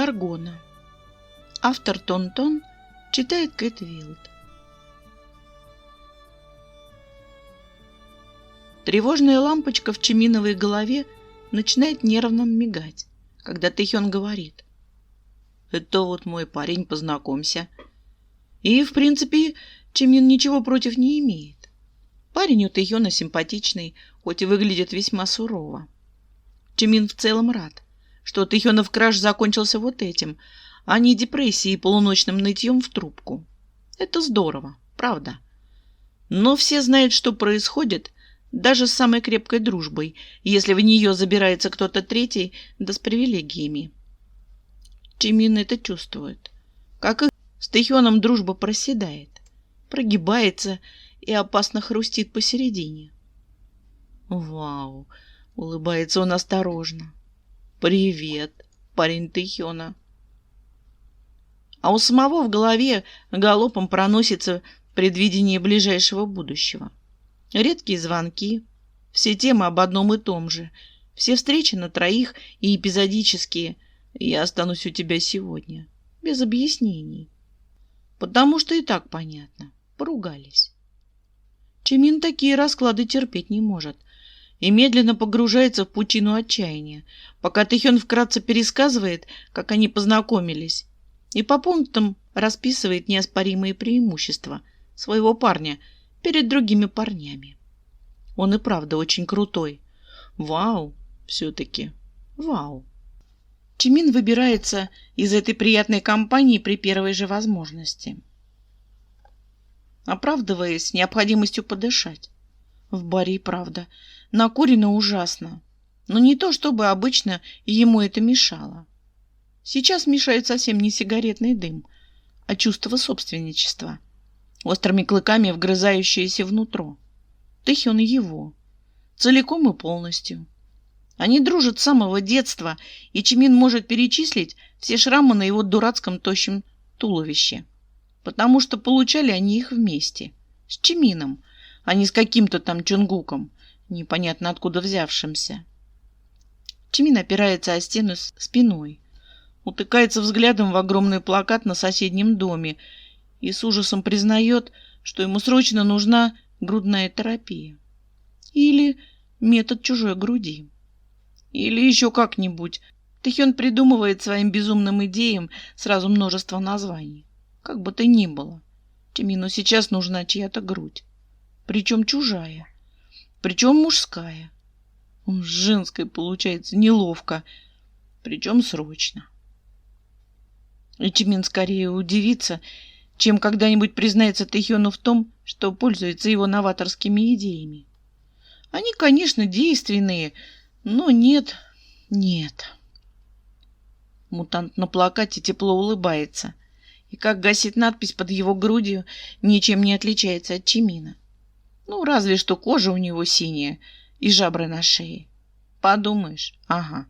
Гаргона. Автор Тон-Тон, читает Кэт Вилд. Тревожная лампочка в Чиминовой голове начинает нервно мигать, когда Тэхён говорит: «Это вот мой парень, познакомься». И, в принципе, Чимин ничего против не имеет. Парень у Тэхёна симпатичный, хоть и выглядит весьма сурово. Чимин в целом рад, что Тэхёнов краш закончился вот этим, а не депрессией и полуночным нытьем в трубку. Это здорово, правда. Но все знают, что происходит даже с самой крепкой дружбой, если в нее забирается кто-то третий, да с привилегиями. Чимин это чувствует. Как и с Тэхёном дружба проседает, прогибается и опасно хрустит посередине. «Вау!» — улыбается он осторожно. «Привет, парень Тэхёна». А у самого в голове галопом проносится предвидение ближайшего будущего. Редкие звонки, все темы об одном и том же, все встречи на троих и эпизодические «я останусь у тебя сегодня», без объяснений. Потому что и так понятно, поругались. Чимин такие расклады терпеть не может и медленно погружается в пучину отчаяния, пока Тэхён вкратце пересказывает, как они познакомились, и по пунктам расписывает неоспоримые преимущества своего парня перед другими парнями. Он и правда очень крутой. Вау, все-таки вау. Чимин выбирается из этой приятной компании при первой же возможности, оправдываясь необходимостью подышать. В баре и правда накурено ужасно, но не то, чтобы обычно ему это мешало. Сейчас мешает совсем не сигаретный дым, а чувство собственничества, острыми клыками вгрызающееся внутрь. Тэхён его, целиком и полностью. Они дружат с самого детства, и Чимин может перечислить все шрамы на его дурацком тощем туловище, потому что получали они их вместе, с Чимином, а не с каким-то там Чонгуком, непонятно откуда взявшимся. Чимин опирается о стену спиной, утыкается взглядом в огромный плакат на соседнем доме и с ужасом признает, что ему срочно нужна грудная терапия. Или метод чужой груди. Или еще как-нибудь. Тэхён придумывает своим безумным идеям сразу множество названий. Как бы то ни было, Чимину сейчас нужна чья-то грудь. Причем чужая. Причем мужская. С женской получается неловко. Причем срочно. И Чимин скорее удивится, чем когда-нибудь признается Тэхёну в том, что пользуется его новаторскими идеями. Они, конечно, действенные, но нет. Мутант на плакате тепло улыбается, и как гасит надпись под его грудью, ничем не отличается от Чимина. Ну, разве что кожа у него синяя и жабры на шее. Подумаешь, ага.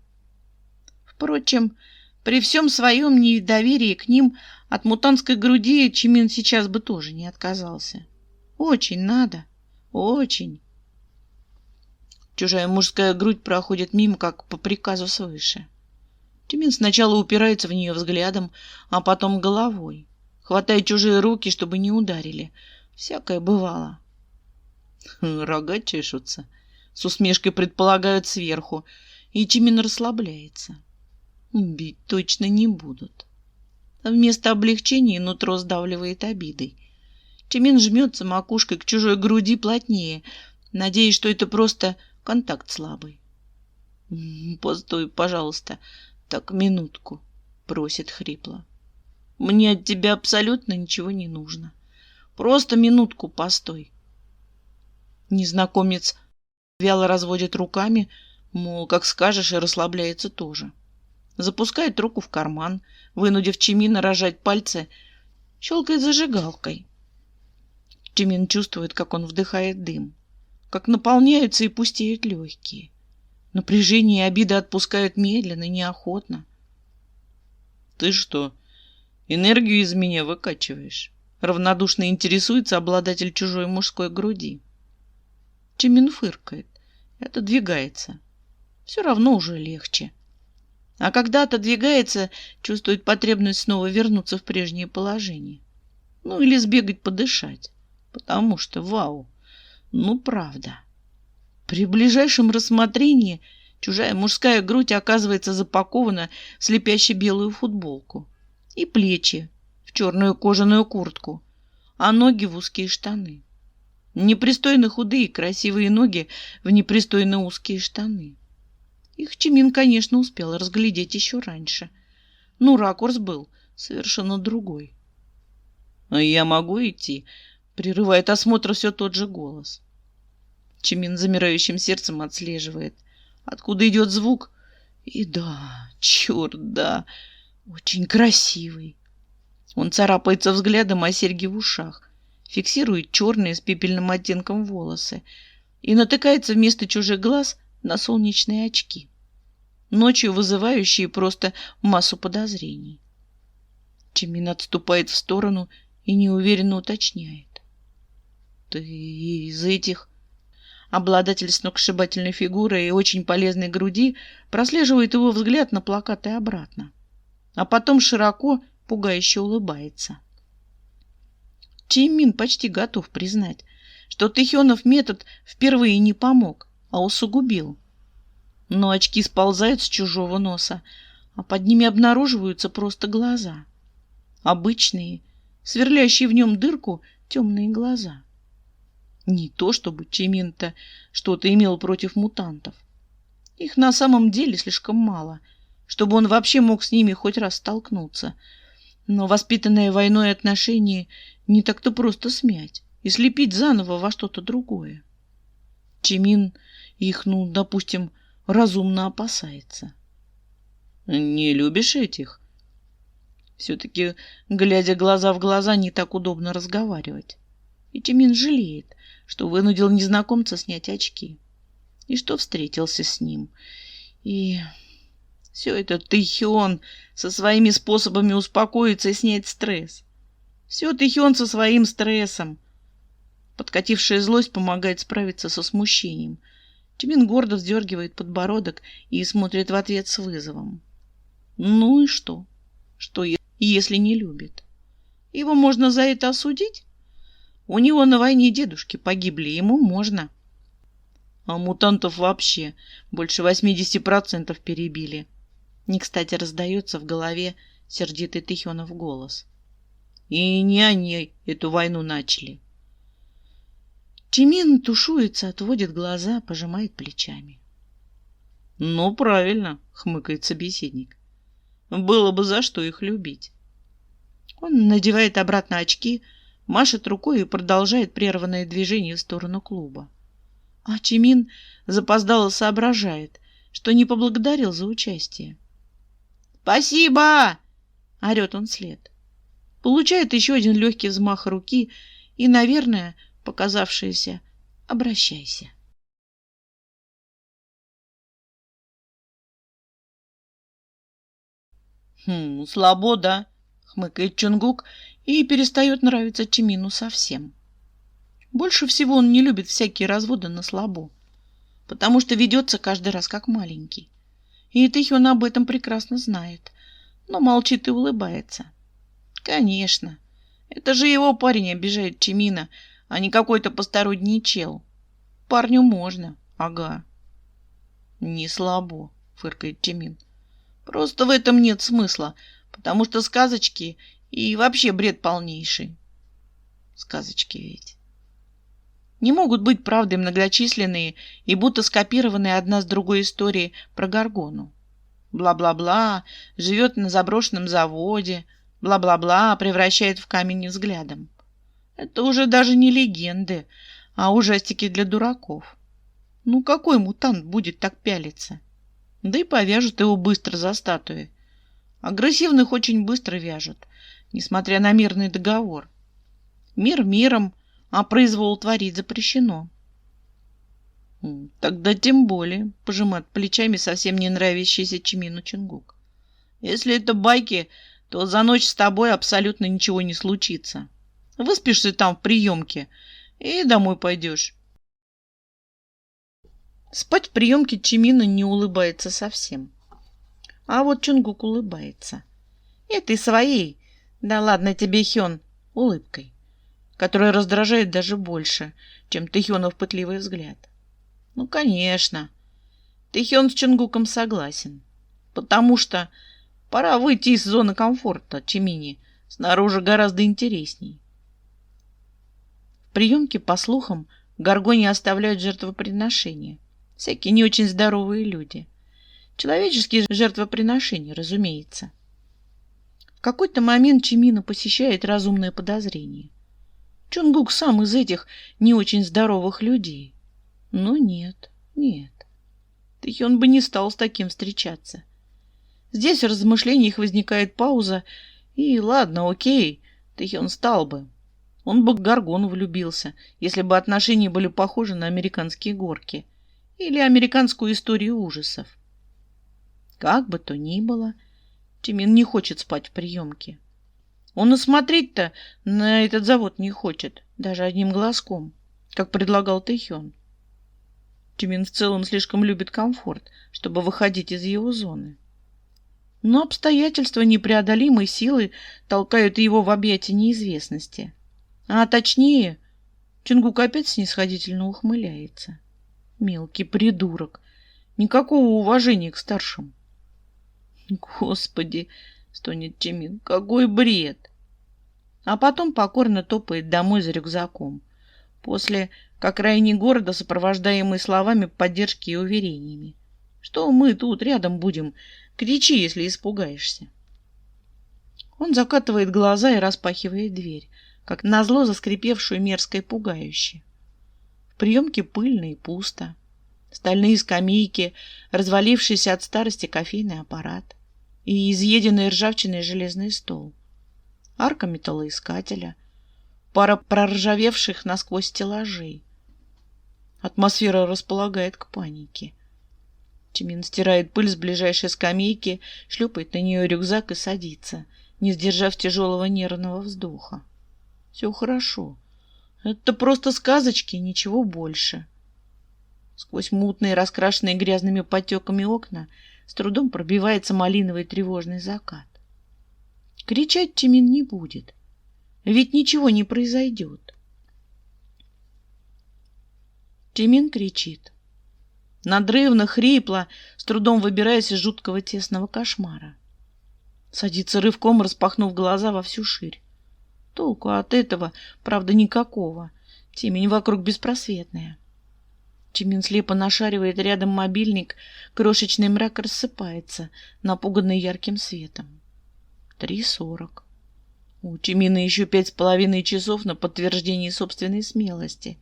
Впрочем, при всем своем недоверии к ним от мутантской груди Чимин сейчас бы тоже не отказался. Очень надо, очень. Чужая мужская грудь проходит мимо, как по приказу свыше. Чимин сначала упирается в нее взглядом, а потом головой. Хватает чужие руки, чтобы не ударили. Всякое бывало. Рога чешутся. С усмешкой предполагают сверху. И Чимин расслабляется. Бить точно не будут. Вместо облегчения нутро сдавливает обидой. Чимин жмется макушкой к чужой груди плотнее, надеясь, что это просто контакт слабый. «Постой, пожалуйста, так минутку», — просит хрипло. «Мне от тебя абсолютно ничего не нужно. Просто минутку постой». Незнакомец вяло разводит руками, мол, как скажешь, и расслабляется тоже. Запускает руку в карман, вынудив Чимина рожать пальцы, щелкает зажигалкой. Чимин чувствует, как он вдыхает дым, как наполняются и пустеют легкие. Напряжение и обида отпускают медленно, неохотно. «Ты что, энергию из меня выкачиваешь?» Равнодушно интересуется обладатель чужой мужской груди. Чимин фыркает и отодвигается. Все равно уже легче. А когда отодвигается, чувствует потребность снова вернуться в прежнее положение. Ну или сбегать подышать. Потому что, вау, ну правда. При ближайшем рассмотрении чужая мужская грудь оказывается запакована в слепяще белую футболку. И плечи в черную кожаную куртку, а ноги в узкие штаны. Непристойно худые красивые ноги в непристойно узкие штаны. Их Чимин, конечно, успел разглядеть еще раньше. Но ракурс был совершенно другой. «А я могу идти?» — прерывает осмотр все тот же голос. Чимин замирающим сердцем отслеживает, откуда идет звук. И да, черт, да, очень красивый. Он царапается взглядом о серьги в ушах, фиксирует черные с пепельным оттенком волосы и натыкается вместо чужих глаз на солнечные очки, ночью вызывающие просто массу подозрений. Чимин отступает в сторону и неуверенно уточняет. «Ты из этих...» Обладатель сногсшибательной фигуры и очень полезной груди прослеживает его взгляд на плакат и обратно, а потом широко, пугающе улыбается. Чимин почти готов признать, что Тэхёнов метод впервые не помог, а усугубил. Но очки сползают с чужого носа, а под ними обнаруживаются просто глаза. Обычные, сверлящие в нем дырку темные глаза. Не то чтобы Чимин-то что-то имел против мутантов. Их на самом деле слишком мало, чтобы он вообще мог с ними хоть раз столкнуться. Но воспитанное войной отношение не так-то просто смять и слепить заново во что-то другое. Чимин их, допустим, разумно опасается. «Не любишь этих?» Все-таки, глядя глаза в глаза, не так удобно разговаривать. И Чимин жалеет, что вынудил незнакомца снять очки. И что встретился с ним. И все это Тэхён со своими способами успокоиться и снять стресс. Все Тэхён со своим стрессом. Подкатившая злость помогает справиться со смущением. Чимин гордо вздергивает подбородок и смотрит в ответ с вызовом. Ну и что? Что, если не любит? Его можно за это осудить? У него на войне дедушки погибли, ему можно. А мутантов вообще больше 80% перебили. Не кстати раздается в голове сердитый Тэхёнов голос. И не они эту войну начали. Чимин тушуется, отводит глаза, пожимает плечами. Ну, правильно, хмыкает собеседник. Было бы за что их любить. Он надевает обратно очки, машет рукой и продолжает прерванное движение в сторону клуба. А Чимин запоздало соображает, что не поблагодарил за участие. «Спасибо!» — орет он вслед. Получает еще один легкий взмах руки и, наверное, показавшееся «обращайся». Слабо, да?» — хмыкает Чонгук и перестает нравиться Чимину совсем. Больше всего он не любит всякие разводы на слабо, потому что ведется каждый раз как маленький. И Тэхён об этом прекрасно знает, но молчит и улыбается. Конечно, это же его парень обижает Чимина, а не какой-то посторонний чел. Парню можно, ага. Не слабо, фыркает Чимин. Просто в этом нет смысла, потому что сказочки и вообще бред полнейший. Сказочки ведь. Не могут быть правдой многочисленные и будто скопированные одна с другой истории про Горгону. Бла-бла-бла, живет на заброшенном заводе, бла-бла-бла, превращает в камень взглядом. Это уже даже не легенды, а ужастики для дураков. Ну какой мутант будет так пялиться? Да и повяжут его быстро за статуи. Агрессивных очень быстро вяжут, несмотря на мирный договор. Мир миром, а произвол творить запрещено. Тогда тем более, пожимает плечами совсем не нравящийся Чимину Чонгук. Если это байки, то за ночь с тобой абсолютно ничего не случится. Выспишься там в приемке и домой пойдешь. Спать в приемке Чимина не улыбается совсем. А вот Чонгук улыбается. Этой своей, да ладно тебе, Хён, улыбкой, которая раздражает даже больше, чем Тэхёнов пытливый взгляд. Ну, конечно, Тэхён с Чонгуком согласен, потому что пора выйти из зоны комфорта Чимини, снаружи гораздо интересней. В приемке, по слухам, Гаргони оставляют жертвоприношения, всякие не очень здоровые люди. Человеческие жертвоприношения, разумеется. В какой-то момент Чимина посещает разумное подозрение. Чонгук сам из этих не очень здоровых людей. Но нет. Тэхён бы не стал с таким встречаться. Здесь в размышлениях возникает пауза, и ладно, окей, Тэхён стал бы. Он бы в Гаргону влюбился, если бы отношения были похожи на американские горки или американскую историю ужасов. Как бы то ни было, Чимин не хочет спать в приемке. Он и смотреть-то на этот завод не хочет, даже одним глазком, как предлагал Тэхён. Чимин в целом слишком любит комфорт, чтобы выходить из его зоны. Но обстоятельства непреодолимой силы толкают его в объятия неизвестности. А точнее, Чонгук опять снисходительно ухмыляется. Мелкий придурок. Никакого уважения к старшим. Господи, стонет Чимин, какой бред! А потом покорно топает домой за рюкзаком. После, к окраине города, сопровождаемый словами поддержки и уверениями. Что мы тут рядом будем? Кричи, если испугаешься. Он закатывает глаза и распахивает дверь, как назло заскрипевшую мерзко и пугающе. В приемке пыльно и пусто. Стальные скамейки, развалившийся от старости кофейный аппарат и изъеденный ржавчиной железный стол. Арка металлоискателя, пара проржавевших насквозь стеллажей. Атмосфера располагает к панике. Чимин стирает пыль с ближайшей скамейки, шлепает на нее рюкзак и садится, не сдержав тяжелого нервного вздоха. Все хорошо. Это просто сказочки, ничего больше. Сквозь мутные, раскрашенные грязными потеками окна с трудом пробивается малиновый тревожный закат. Кричать Чимин не будет, ведь ничего не произойдет. Чимин кричит. Надрывно, хрипло, с трудом выбираясь из жуткого тесного кошмара. Садится рывком, распахнув глаза во всю ширь. Толку от этого, правда, никакого. Темень вокруг беспросветная. Чимин слепо нашаривает рядом мобильник, крошечный мрак рассыпается, напуганный ярким светом. 3:40. У Чимина еще 5,5 часов на подтверждение собственной смелости.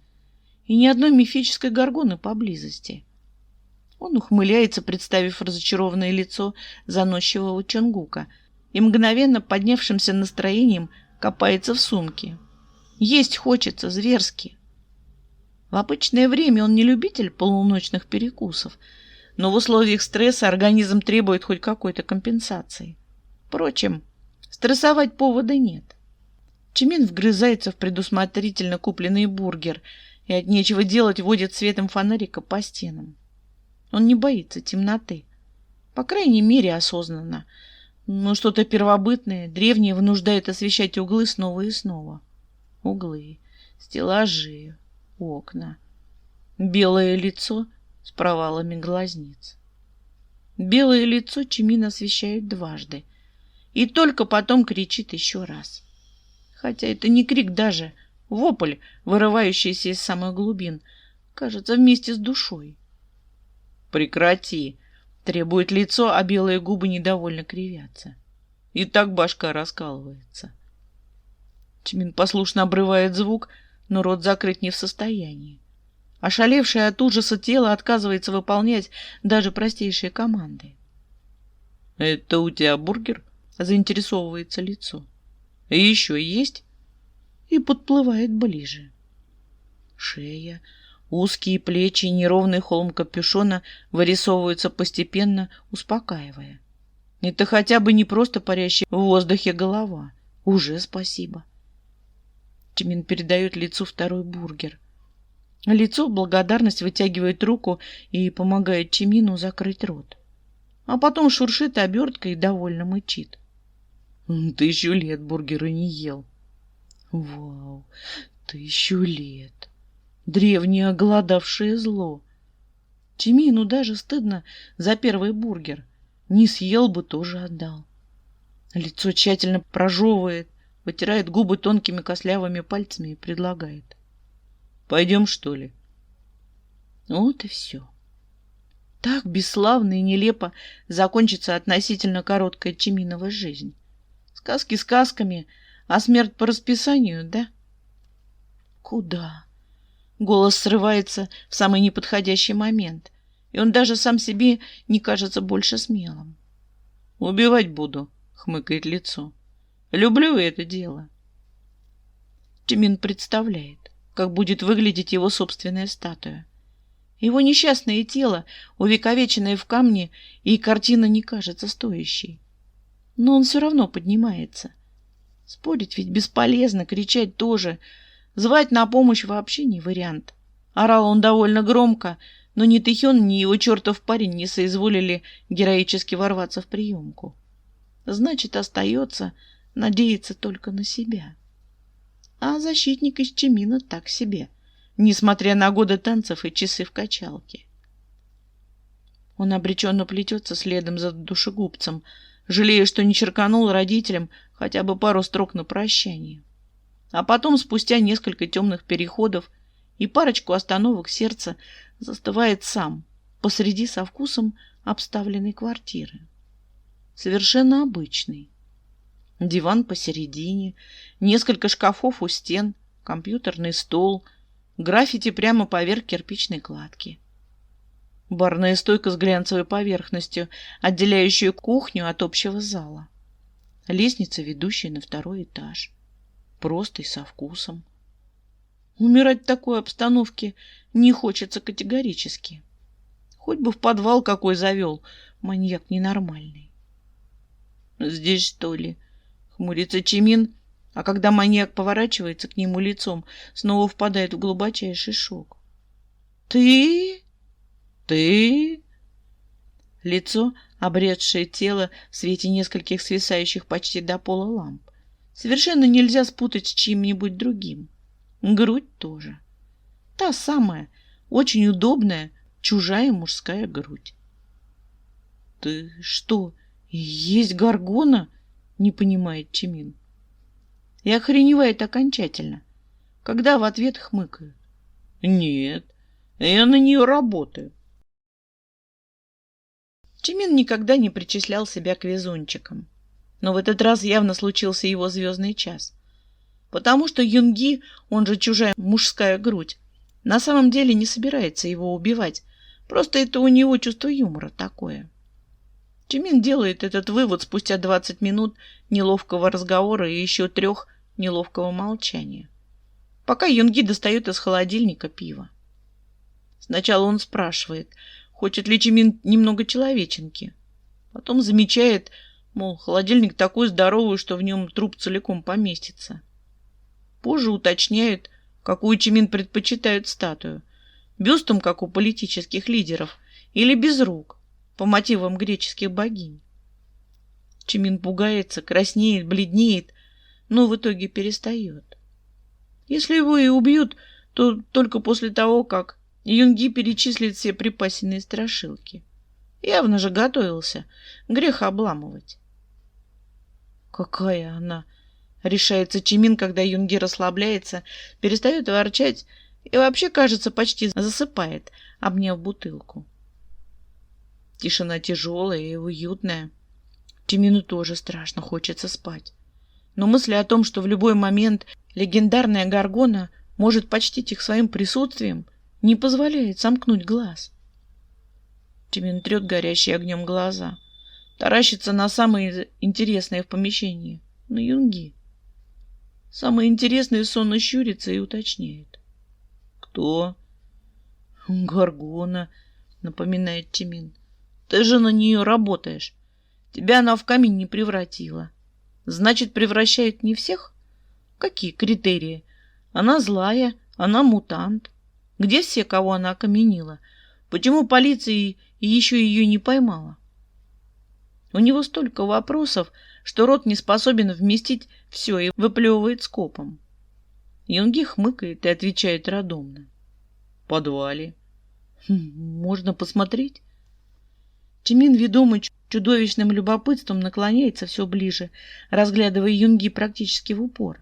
И ни одной мифической горгоны поблизости. Он ухмыляется, представив разочарованное лицо заносчивого Чонгука, и мгновенно поднявшимся настроением копается в сумке. Есть хочется зверски. В обычное время он не любитель полуночных перекусов, но в условиях стресса организм требует хоть какой-то компенсации. Впрочем, стрессовать повода нет. Чимин вгрызается в предусмотрительно купленный бургер и от нечего делать водит светом фонарика по стенам. Он не боится темноты. По крайней мере, осознанно. Но что-то первобытное, древнее вынуждает освещать углы снова и снова. Углы, стеллажи, окна. Белое лицо с провалами глазниц. Белое лицо Чимин освещает дважды. И только потом кричит еще раз. Хотя это не крик даже, вопль, вырывающийся из самых глубин, кажется, вместе с душой. «Прекрати!» — требует лицо, а белые губы недовольно кривятся. И так башка раскалывается. Чимин послушно обрывает звук, но рот закрыть не в состоянии. Ошалевшее от ужаса тело отказывается выполнять даже простейшие команды. «Это у тебя бургер?» — заинтересовывается лицо. «И еще есть?» И подплывает ближе. Шея, узкие плечи и неровный холм капюшона вырисовываются постепенно, успокаивая. Это хотя бы не просто парящая в воздухе голова. Уже спасибо. Чимин передает лицу второй бургер. Лицо в благодарность вытягивает руку и помогает Чимину закрыть рот. а потом шуршит оберткой и довольно мычит. 1000 лет бургеры не ел. Вау, 1000 лет. Древнее оголодавшее зло. Чимину даже стыдно за первый бургер. Не съел бы, тоже отдал. Лицо тщательно прожевывает, вытирает губы тонкими костлявыми пальцами и предлагает. Пойдем, что ли? Вот и все. Так бесславно и нелепо закончится относительно короткая Чиминова жизнь. Сказки сказками, а смерть по расписанию, да? Куда? Голос срывается в самый неподходящий момент, и он даже сам себе не кажется больше смелым. «Убивать буду», — хмыкает лицо. «Люблю это дело». Чимин представляет, как будет выглядеть его собственная статуя. Его несчастное тело, увековеченное в камне, и картина не кажется стоящей. Но он все равно поднимается. Спорить ведь бесполезно, кричать тоже. Звать на помощь вообще не вариант. Орал он довольно громко, но ни Тэхён, ни его чертов парень не соизволили героически ворваться в приемку. Значит, остается надеяться только на себя. А защитник из Чимина так себе, несмотря на годы танцев и часы в качалке. Он обреченно плетется следом за душегубцем, жалея, что не черканул родителям хотя бы пару строк на прощание. А потом, спустя несколько темных переходов и парочку остановок сердца, застывает сам посреди со вкусом обставленной квартиры. Совершенно обычный. Диван посередине, несколько шкафов у стен, компьютерный стол, граффити прямо поверх кирпичной кладки. Барная стойка с глянцевой поверхностью, отделяющая кухню от общего зала. Лестница, ведущая на 2-й этаж. Просто и со вкусом. Умирать в такой обстановке не хочется категорически. Хоть бы в подвал какой завел, маньяк ненормальный. «Здесь, что ли?» — хмурится Чимин, а когда маньяк поворачивается к нему лицом, снова впадает в глубочайший шок. «Ты? Ты?» Лицо, обретшее тело в свете нескольких свисающих почти до пола ламп, совершенно нельзя спутать с чьим-нибудь другим. Грудь тоже. Та самая, очень удобная, чужая мужская грудь. «Ты что, и есть Горгона?» — не понимает Чимин. И охреневает окончательно, когда в ответ хмыкают. «Нет, я на нее работаю». Чимин никогда не причислял себя к везунчикам. Но в этот раз явно случился его звездный час. Потому что Юнги, он же чужая мужская грудь, на самом деле не собирается его убивать. Просто это у него чувство юмора такое. Чимин делает этот вывод спустя 20 минут неловкого разговора и еще 3 неловкого молчания. Пока Юнги достает из холодильника пиво. Сначала он спрашивает, хочет ли Чимин немного человеченки. Потом замечает, мол, холодильник такой здоровый, что в нем труп целиком поместится. Позже уточняют, какую Чимин предпочитает статую. Бюстом, как у политических лидеров, или без рук, по мотивам греческих богинь. Чимин пугается, краснеет, бледнеет, но в итоге перестает. Если его и убьют, то только после того, как Юнги перечислит все припасенные страшилки. Явно же готовился, грех обламывать. Какая она! Решается Чимин, когда Юнги расслабляется, перестает ворчать и вообще, кажется, почти засыпает, обняв бутылку. Тишина тяжелая и уютная. Чимину тоже страшно хочется спать. Но мысли о том, что в любой момент легендарная Горгона может почтить их своим присутствием, не позволяет сомкнуть глаз. Чимин трет горящие огнем глаза, таращится на самое интересное в помещении, на Юнги. Самое интересное сонно щурится и уточняет. «Кто?» «Горгона», — напоминает Чимин. «Ты же на нее работаешь. Тебя она в камень не превратила. Значит, превращает не всех? Какие критерии? Она злая, она мутант. Где все, кого она окаменила? Почему полиция и еще ее не поймала?» У него столько вопросов, что рот не способен вместить все и выплевывает скопом. Юнги хмыкает и отвечает радомно. В подвале. Можно посмотреть? Чимин, ведомый чудовищным любопытством, наклоняется все ближе, разглядывая Юнги практически в упор,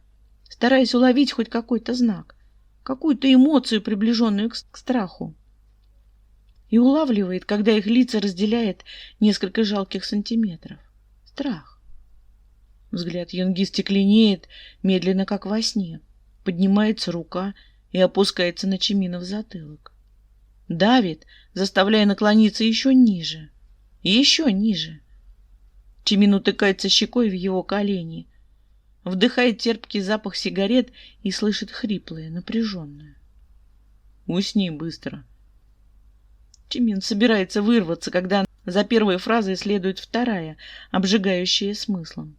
стараясь уловить хоть какой-то знак, какую-то эмоцию, приближенную к страху. И улавливает, когда их лица разделяет несколько жалких сантиметров. Страх. Взгляд Юнги стекленеет, медленно, как во сне. Поднимается рука и опускается на Чимина в затылок. Давит, заставляя наклониться еще ниже. И еще ниже. Чимин утыкается щекой в его колени, вдыхает терпкий запах сигарет и слышит хриплое, напряженное. «Усни быстро». Чимин собирается вырваться, когда за первой фразой следует вторая, обжигающая смыслом.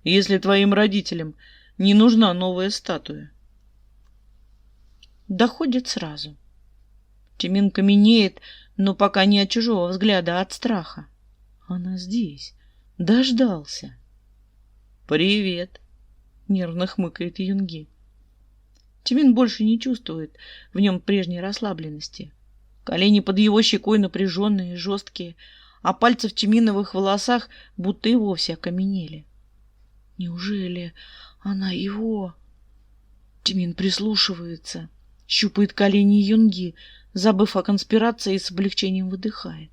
«Если твоим родителям не нужна новая статуя». Доходит сразу. Чимин каменеет, но пока не от чужого взгляда, а от страха. Она здесь. Дождался. «Привет», — нервно хмыкает Юнги. Чимин больше не чувствует в нем прежней расслабленности. Колени под его щекой напряженные, жесткие, а пальцы в чиминовых волосах будто и вовсе окаменели. Неужели она его? Чимин прислушивается, щупает колени Юнги, забыв о конспирации, и с облегчением выдыхает.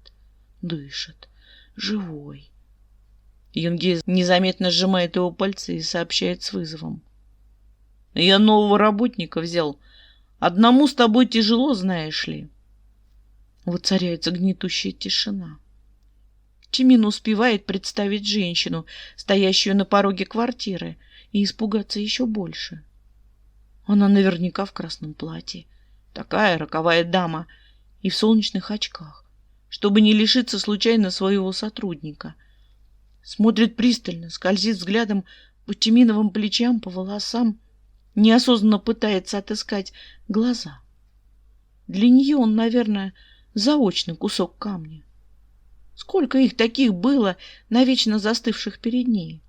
Дышит. Живой. Юнги незаметно сжимает его пальцы и сообщает с вызовом. «Я нового работника взял. Одному с тобой тяжело, знаешь ли». Воцаряется гнетущая тишина. Чимин успевает представить женщину, стоящую на пороге квартиры, и испугаться еще больше. Она наверняка в красном платье, такая роковая дама, и в солнечных очках, чтобы не лишиться случайно своего сотрудника. Смотрит пристально, скользит взглядом по Чиминовым плечам, по волосам, неосознанно пытается отыскать глаза. Для нее он, наверное, заочный кусок камня. Сколько их таких было, навечно застывших перед ней.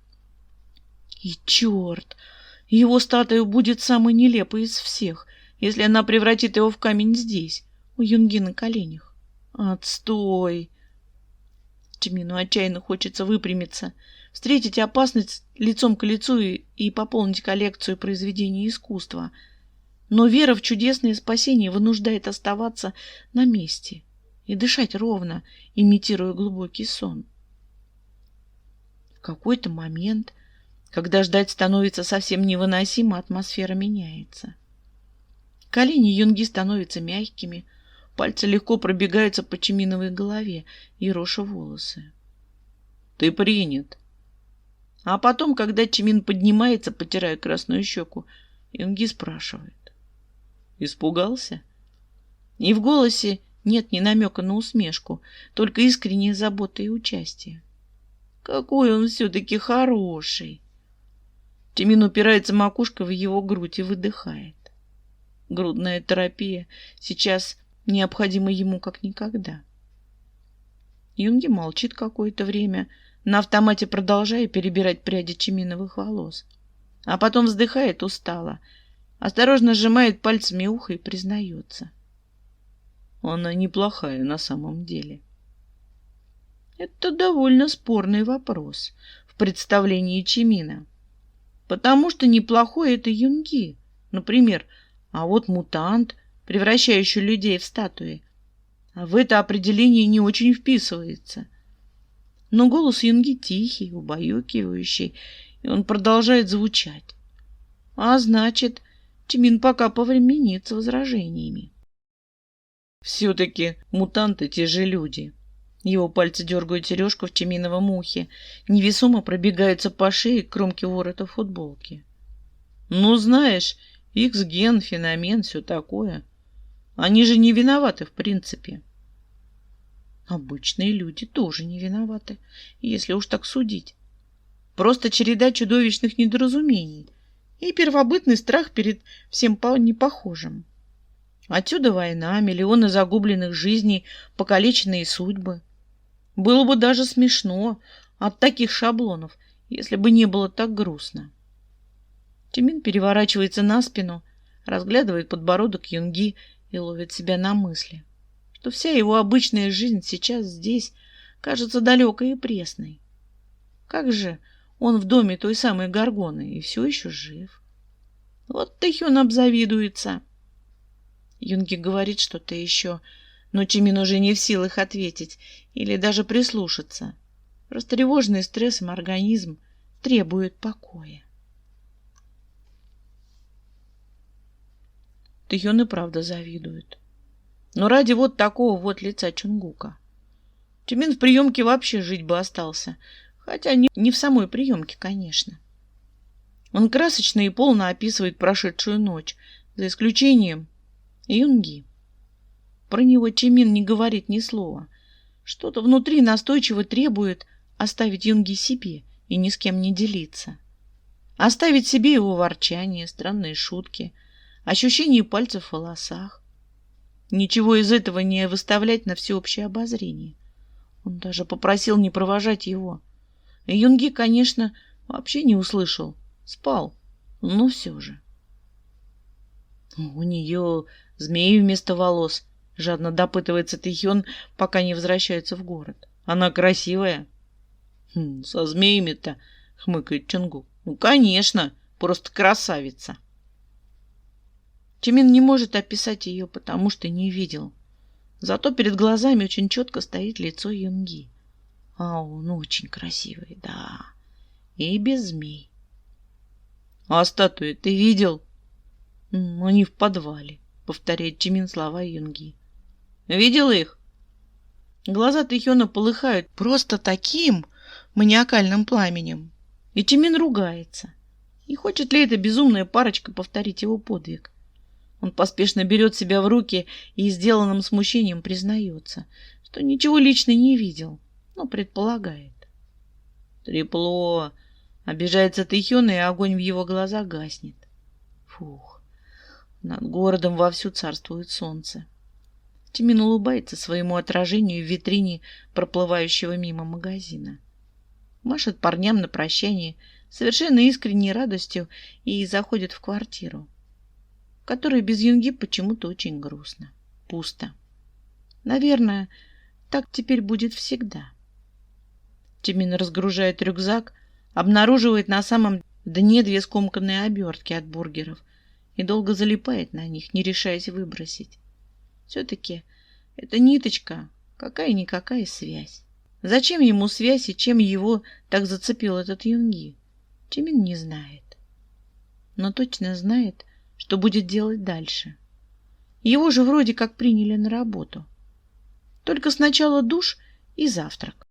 И черт! Его статуя будет самой нелепой из всех, если она превратит его в камень здесь, у Юнги на коленях. Отстой! Чимину отчаянно хочется выпрямиться, встретить опасность лицом к лицу и пополнить коллекцию произведений искусства. Но вера в чудесное спасение вынуждает оставаться на месте и дышать ровно, имитируя глубокий сон. В какой-то момент, когда ждать становится совсем невыносимо, атмосфера меняется. Колени Юнги становятся мягкими, пальцы легко пробегаются по Чиминовой голове, ероша волосы. «Ты принят». А потом, когда Чимин поднимается, потирая красную щеку, Юнги спрашивает. «Испугался?» И в голосе нет ни намека на усмешку, только искренняя забота и участие. Какой он все-таки хороший! Чимин упирается макушкой в его грудь и выдыхает. Грудная терапия сейчас необходима ему как никогда. Юнги молчит какое-то время, на автомате продолжая перебирать пряди Чиминовых волос. А потом вздыхает устало, осторожно сжимает пальцами ухо и признается. Она неплохая на самом деле. Это довольно спорный вопрос в представлении Чимина. Потому что неплохой это Юнги, например, а вот мутант, превращающий людей в статуи, в это определение не очень вписывается. Но голос Юнги тихий, убаюкивающий, и он продолжает звучать. А значит, Чимин пока повременит с возражениями. Все-таки мутанты те же люди. Его пальцы дергают сережку в Чиминовом ухе, невесомо пробегаются по шее к кромке ворота футболки. Ну, знаешь, Икс-ген, феномен, все такое. Они же не виноваты в принципе. Обычные люди тоже не виноваты, если уж так судить. Просто череда чудовищных недоразумений и первобытный страх перед всем непохожим. Отсюда война, миллионы загубленных жизней, покалеченные судьбы. Было бы даже смешно от таких шаблонов, если бы не было так грустно. Чимин переворачивается на спину, разглядывает подбородок Юнги и ловит себя на мысли, что вся его обычная жизнь сейчас здесь кажется далекой и пресной. Как же он в доме той самой Горгоны и все еще жив. Вот Тэхён обзавидуется. Юнги говорит что-то еще, но Чимин уже не в силах ответить или даже прислушаться. Растревоженный стрессом организм требует покоя. Тэхён и правда завидует. Но ради вот такого вот лица Чонгука. Чимин в приемке вообще жить бы остался, хотя не в самой приемке, конечно. Он красочно и полно описывает прошедшую ночь, за исключением Юнги. Про него Чимин не говорит ни слова. Что-то внутри настойчиво требует оставить Юнги себе и ни с кем не делиться. Оставить себе его ворчание, странные шутки, ощущение пальцев в волосах. Ничего из этого не выставлять на всеобщее обозрение. Он даже попросил не провожать его. И Юнги, конечно, вообще не услышал. Спал, но все же. У нее змеи вместо волос. Жадно допытывается Тэхён, пока не возвращается в город. Она красивая. Со змеями-то, хмыкает Чонгук. Ну, конечно, просто красавица. Чимин не может описать ее, потому что не видел. Зато перед глазами очень четко стоит лицо Юнги. А он очень красивый, да. И без змей. А статуи ты видел? Они в подвале, повторяет Чимин слова Юнги. Видел их? Глаза Тэхёна полыхают просто таким маниакальным пламенем. И Чимин ругается. И хочет ли эта безумная парочка повторить его подвиг? Он поспешно берет себя в руки и сделанным смущением признается, что ничего лично не видел, но предполагает. Трепло. Обижается Тэхён, и огонь в его глазах гаснет. Фух. Над городом вовсю царствует солнце. Чимин улыбается своему отражению в витрине проплывающего мимо магазина. Машет парням на прощание совершенно искренней радостью и заходит в квартиру, в которой без Юнги почему-то очень грустно, пусто. Наверное, так теперь будет всегда. Чимин разгружает рюкзак, обнаруживает на самом дне 2 скомканные обертки от бургеров и долго залипает на них, не решаясь выбросить. Все-таки это ниточка, какая-никакая связь. Зачем ему связь и чем его так зацепил этот Юнги? Чимин не знает. Но точно знает, что будет делать дальше. Его же вроде как приняли на работу. Только сначала душ и завтрак.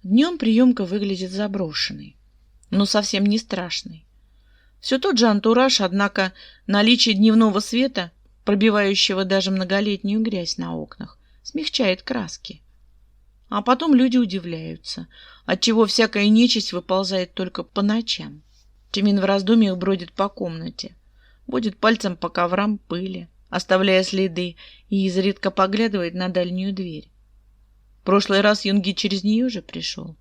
Днем приемка выглядит заброшенной, но совсем не страшной. Все тот же антураж, однако наличие дневного света, пробивающего даже многолетнюю грязь на окнах, смягчает краски. А потом люди удивляются, отчего всякая нечисть выползает только по ночам. Чимин в раздумьях бродит по комнате, водит пальцем по коврам пыли, оставляя следы, и изредка поглядывает на дальнюю дверь. В прошлый раз Юнги через нее же пришел.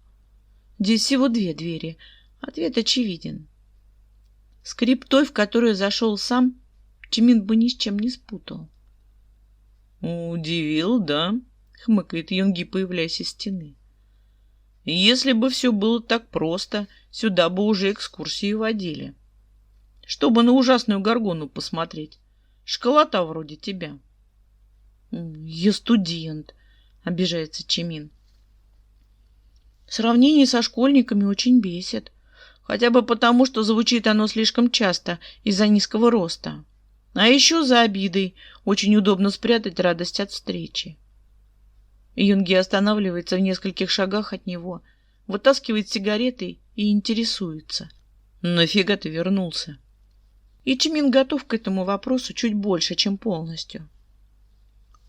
Здесь всего 2 двери. Ответ очевиден. Скрип той, в которую зашел сам, Чимин бы ни с чем не спутал. «Удивил, да?» — хмыкает Юнги, появляясь из стены. «Если бы все было так просто, сюда бы уже экскурсии водили. Чтобы на ужасную Горгону посмотреть. Школота вроде тебя». «Я студент», — обижается Чимин. Сравнение со школьниками очень бесит. Хотя бы потому, что звучит оно слишком часто из-за низкого роста. А еще за обидой очень удобно спрятать радость от встречи. Юнги останавливается в нескольких шагах от него, вытаскивает сигареты и интересуется. «Нафига ты вернулся?» И Чимин готов к этому вопросу чуть больше, чем полностью.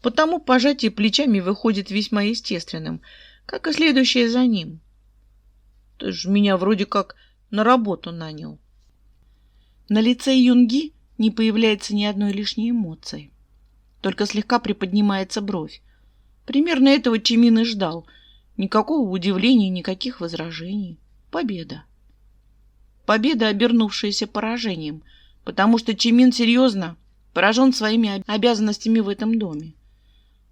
Потому пожатие плечами выходит весьма естественным, как и следующее за ним. «Ты ж меня вроде как на работу нанял». На лице Юнги не появляется ни одной лишней эмоции. Только слегка приподнимается бровь. Примерно этого Чимин и ждал. Никакого удивления, никаких возражений. Победа. Победа, обернувшаяся поражением, потому что Чимин серьезно поражен своими обязанностями в этом доме.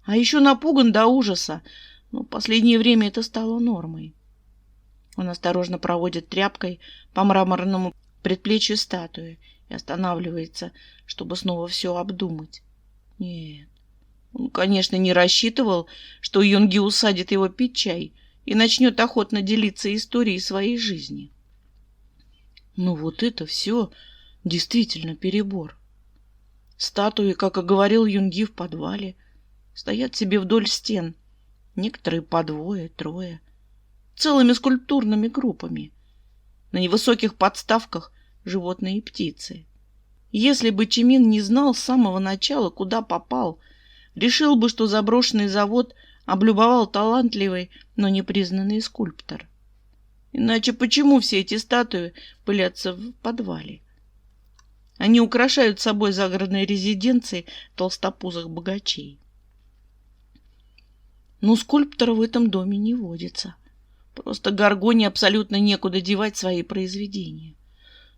А еще напуган до ужаса, но в последнее время это стало нормой. Он осторожно проводит тряпкой по мраморному предплечью статуи и останавливается, чтобы снова все обдумать. Нет, он, конечно, не рассчитывал, что Юнги усадит его пить чай и начнет охотно делиться историей своей жизни. Но вот это все действительно перебор. Статуи, как и говорил Юнги, в подвале, стоят себе вдоль стен, некоторые по двое, трое, целыми скульптурными группами. На невысоких подставках животные и птицы. Если бы Чимин не знал с самого начала, куда попал, решил бы, что заброшенный завод облюбовал талантливый, но непризнанный скульптор. Иначе почему все эти статуи пылятся в подвале? Они украшают собой загородные резиденции толстопузых богачей. Но скульптора в этом доме не водится. Просто Горгоне абсолютно некуда девать свои произведения.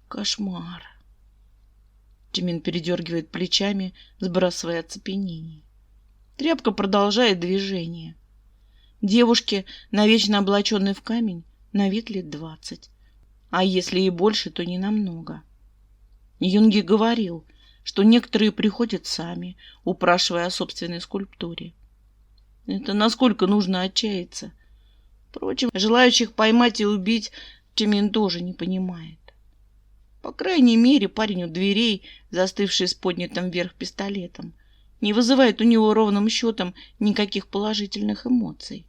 Кошмар. Чимин передергивает плечами, сбрасывая оцепенение. Тряпка продолжает движение. Девушке, навечно облаченной в камень, на вид лет 20. А если и больше, то не намного. Юнги говорил, что некоторые приходят сами, упрашивая о собственной скульптуре. Это насколько нужно отчаяться. Впрочем, желающих поймать и убить Чимин тоже не понимает. По крайней мере, парень у дверей, застывший с поднятым вверх пистолетом, не вызывает у него ровным счетом никаких положительных эмоций.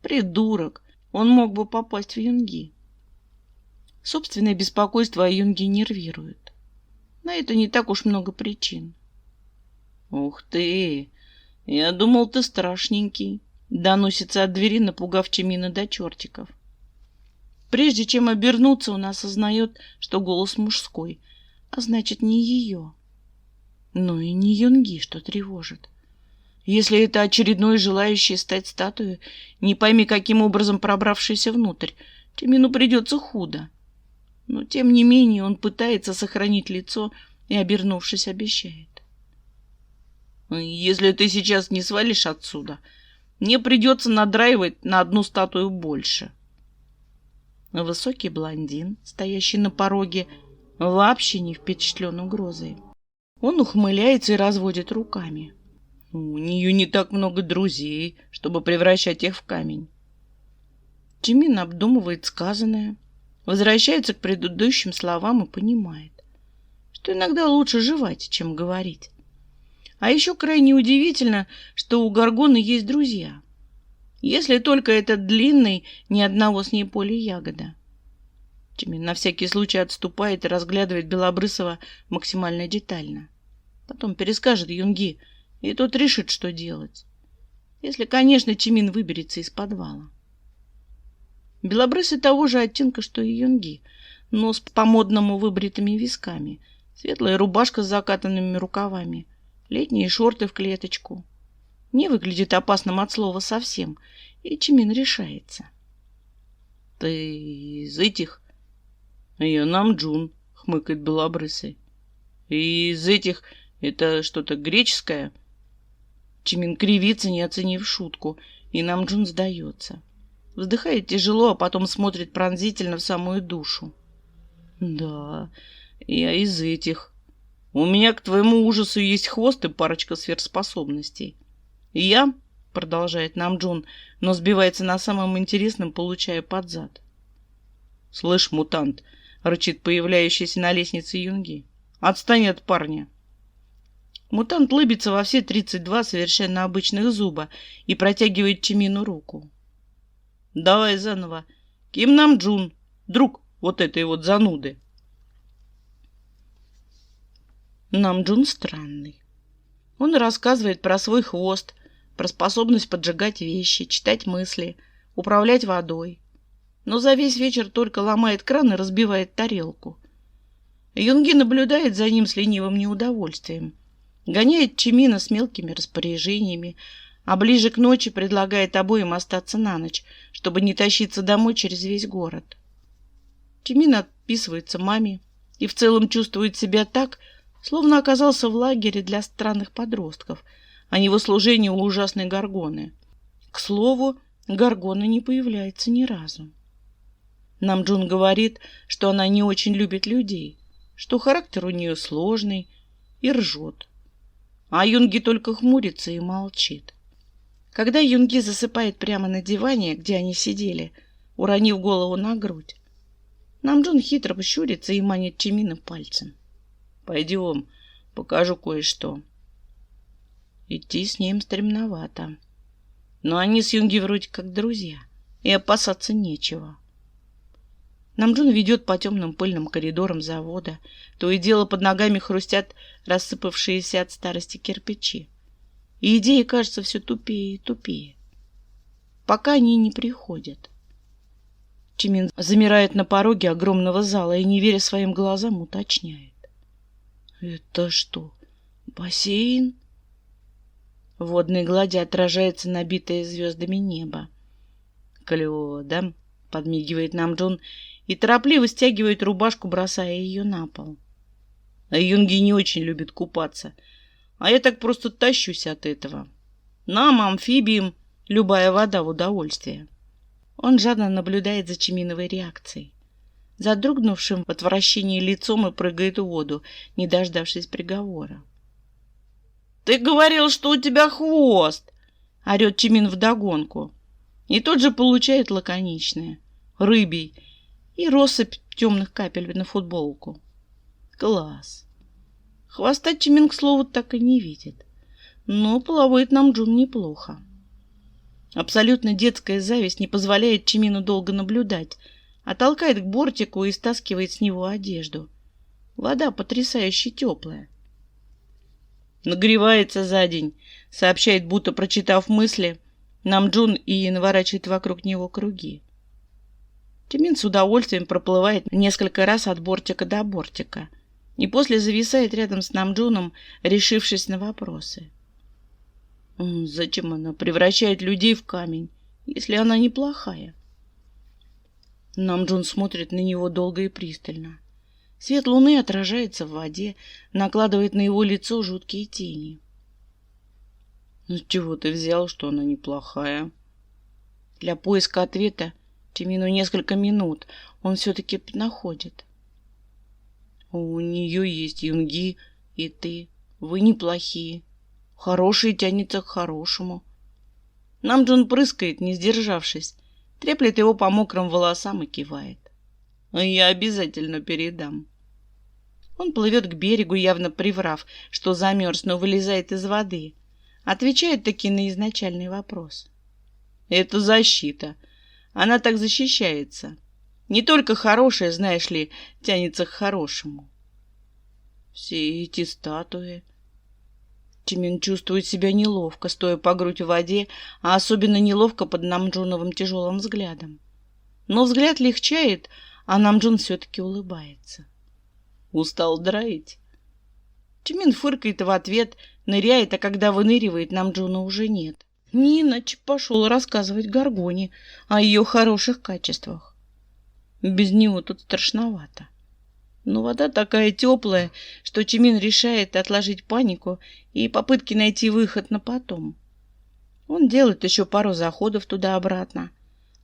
Придурок! Он мог бы попасть в Юнги. Собственное беспокойство о Юнге нервирует. На это не так уж много причин. «Ух ты! Я думал, ты страшненький!» Доносится от двери, напугав Чимина до чертиков. Прежде чем обернуться, он осознает, что голос мужской, а значит, не ее. Но и не Юнги, что тревожит. Если это очередной желающий стать статуей, не пойми, каким образом пробравшийся внутрь, Чимину придется худо. Но, тем не менее, он пытается сохранить лицо и, обернувшись, обещает. «Если ты сейчас не свалишь отсюда, мне придется надраивать на одну статую больше». Высокий блондин, стоящий на пороге, вообще не впечатлен угрозой. Он ухмыляется и разводит руками. У нее не так много друзей, чтобы превращать их в камень. Чимин обдумывает сказанное, возвращается к предыдущим словам и понимает, что иногда лучше жевать, чем говорить. А еще крайне удивительно, что у Горгоны есть друзья. Если только этот длинный, ни одного с ней поля ягода. Чимин на всякий случай отступает и разглядывает Белобрысова максимально детально. Потом перескажет Юнги, и тот решит, что делать. Если, конечно, Чимин выберется из подвала. Белобрысый того же оттенка, что и Юнги, нос по-модному выбритыми висками, светлая рубашка с закатанными рукавами, летние шорты в клеточку. Не выглядит опасным от слова совсем, и Чимин решается. — Ты из этих? — Я Намджун, — хмыкает Белобрысый. — И из этих это что-то греческое? Чимин кривится, не оценив шутку, и Намджун сдается. Вздыхает тяжело, а потом смотрит пронзительно в самую душу. — Да, я из этих. У меня к твоему ужасу есть хвост и парочка сверхспособностей. Я, продолжает Намджун, но сбивается на самом интересном, получая под зад. Слышь, мутант, рычит появляющийся на лестнице Юнги. Отстань от парня. Мутант лыбится во все 32 совершенно обычных зуба и протягивает Чимину руку. Давай заново. Ким Намджун, друг вот этой вот зануды. Намджун странный. Он рассказывает про свой хвост, про способность поджигать вещи, читать мысли, управлять водой. Но за весь вечер только ломает кран и разбивает тарелку. Юнги наблюдает за ним с ленивым неудовольствием. Гоняет Чимина с мелкими распоряжениями, а ближе к ночи предлагает обоим остаться на ночь, чтобы не тащиться домой через весь город. Чимин отписывается маме и в целом чувствует себя так, словно оказался в лагере для странных подростков, а не в услужении у ужасной Горгоны. К слову, Горгона не появляется ни разу. Намджун говорит, что она не очень любит людей, что характер у нее сложный, и ржет. А Юнги только хмурится и молчит. Когда Юнги засыпает прямо на диване, где они сидели, уронив голову на грудь, Намджун хитро щурится и манит Чимина пальцем. «Пойдем, покажу кое-что». Идти с ним стремновато. Но они с Юнги вроде как друзья, и опасаться нечего. Намджун ведет по темным пыльным коридорам завода. То и дело под ногами хрустят рассыпавшиеся от старости кирпичи. И идеи кажутся все тупее и тупее. Пока они не приходят. Чимин замирает на пороге огромного зала и, не веря своим глазам, уточняет. «Это что, бассейн?» В водной глади отражается набитое звездами небо. «Клево, да?» — подмигивает Намджун и торопливо стягивает рубашку, бросая ее на пол. А Юнги не очень любит купаться, а я так просто тащусь от этого. Нам, амфибиям, любая вода в удовольствие. Он жадно наблюдает за Чиминовой реакцией. Задрогнувшим в отвращении лицом и прыгает в воду, не дождавшись приговора. «Ты говорил, что у тебя хвост!» — орет Чимин вдогонку. И тут же получает лаконичное. Рыбий и россыпь темных капель на футболку. Класс. Хвоста Чимин, к слову, так и не видит. Но плавает Намджун неплохо. Абсолютно детская зависть не позволяет Чимину долго наблюдать, а толкает к бортику и стаскивает с него одежду. Вода потрясающе теплая. Нагревается за день, сообщает, будто прочитав мысли, Намджун и наворачивает вокруг него круги. Чимин с удовольствием проплывает несколько раз от бортика до бортика и после зависает рядом с Намджуном, решившись на вопросы. Зачем она превращает людей в камень, если она неплохая? Намджун смотрит на него долго и пристально. Свет луны отражается в воде, накладывает на его лицо жуткие тени. «Ну, с чего ты взял, что она неплохая?» Для поиска ответа Чимину несколько минут. Он все-таки находит. «У нее есть Юнги и ты. Вы неплохие. Хорошие тянется к хорошему». Намджун прыскает, не сдержавшись, треплет его по мокрым волосам и кивает. «Я обязательно передам». Он плывет к берегу, явно приврав, что замерз, но вылезает из воды. Отвечает таки на изначальный вопрос. «Это защита. Она так защищается. Не только хорошая, знаешь ли, тянется к хорошему». Все эти статуи... Чимин чувствует себя неловко, стоя по грудь в воде, а особенно неловко под Намджуновым тяжелым взглядом. Но взгляд легчает, а Намджун все-таки улыбается. «Устал драить?» Чимин фыркает в ответ, ныряет, а когда выныривает, Намджуна уже нет. Не иначе пошел рассказывать Горгоне о ее хороших качествах. Без него тут страшновато. Но вода такая теплая, что Чимин решает отложить панику и попытки найти выход на потом. Он делает еще пару заходов туда-обратно,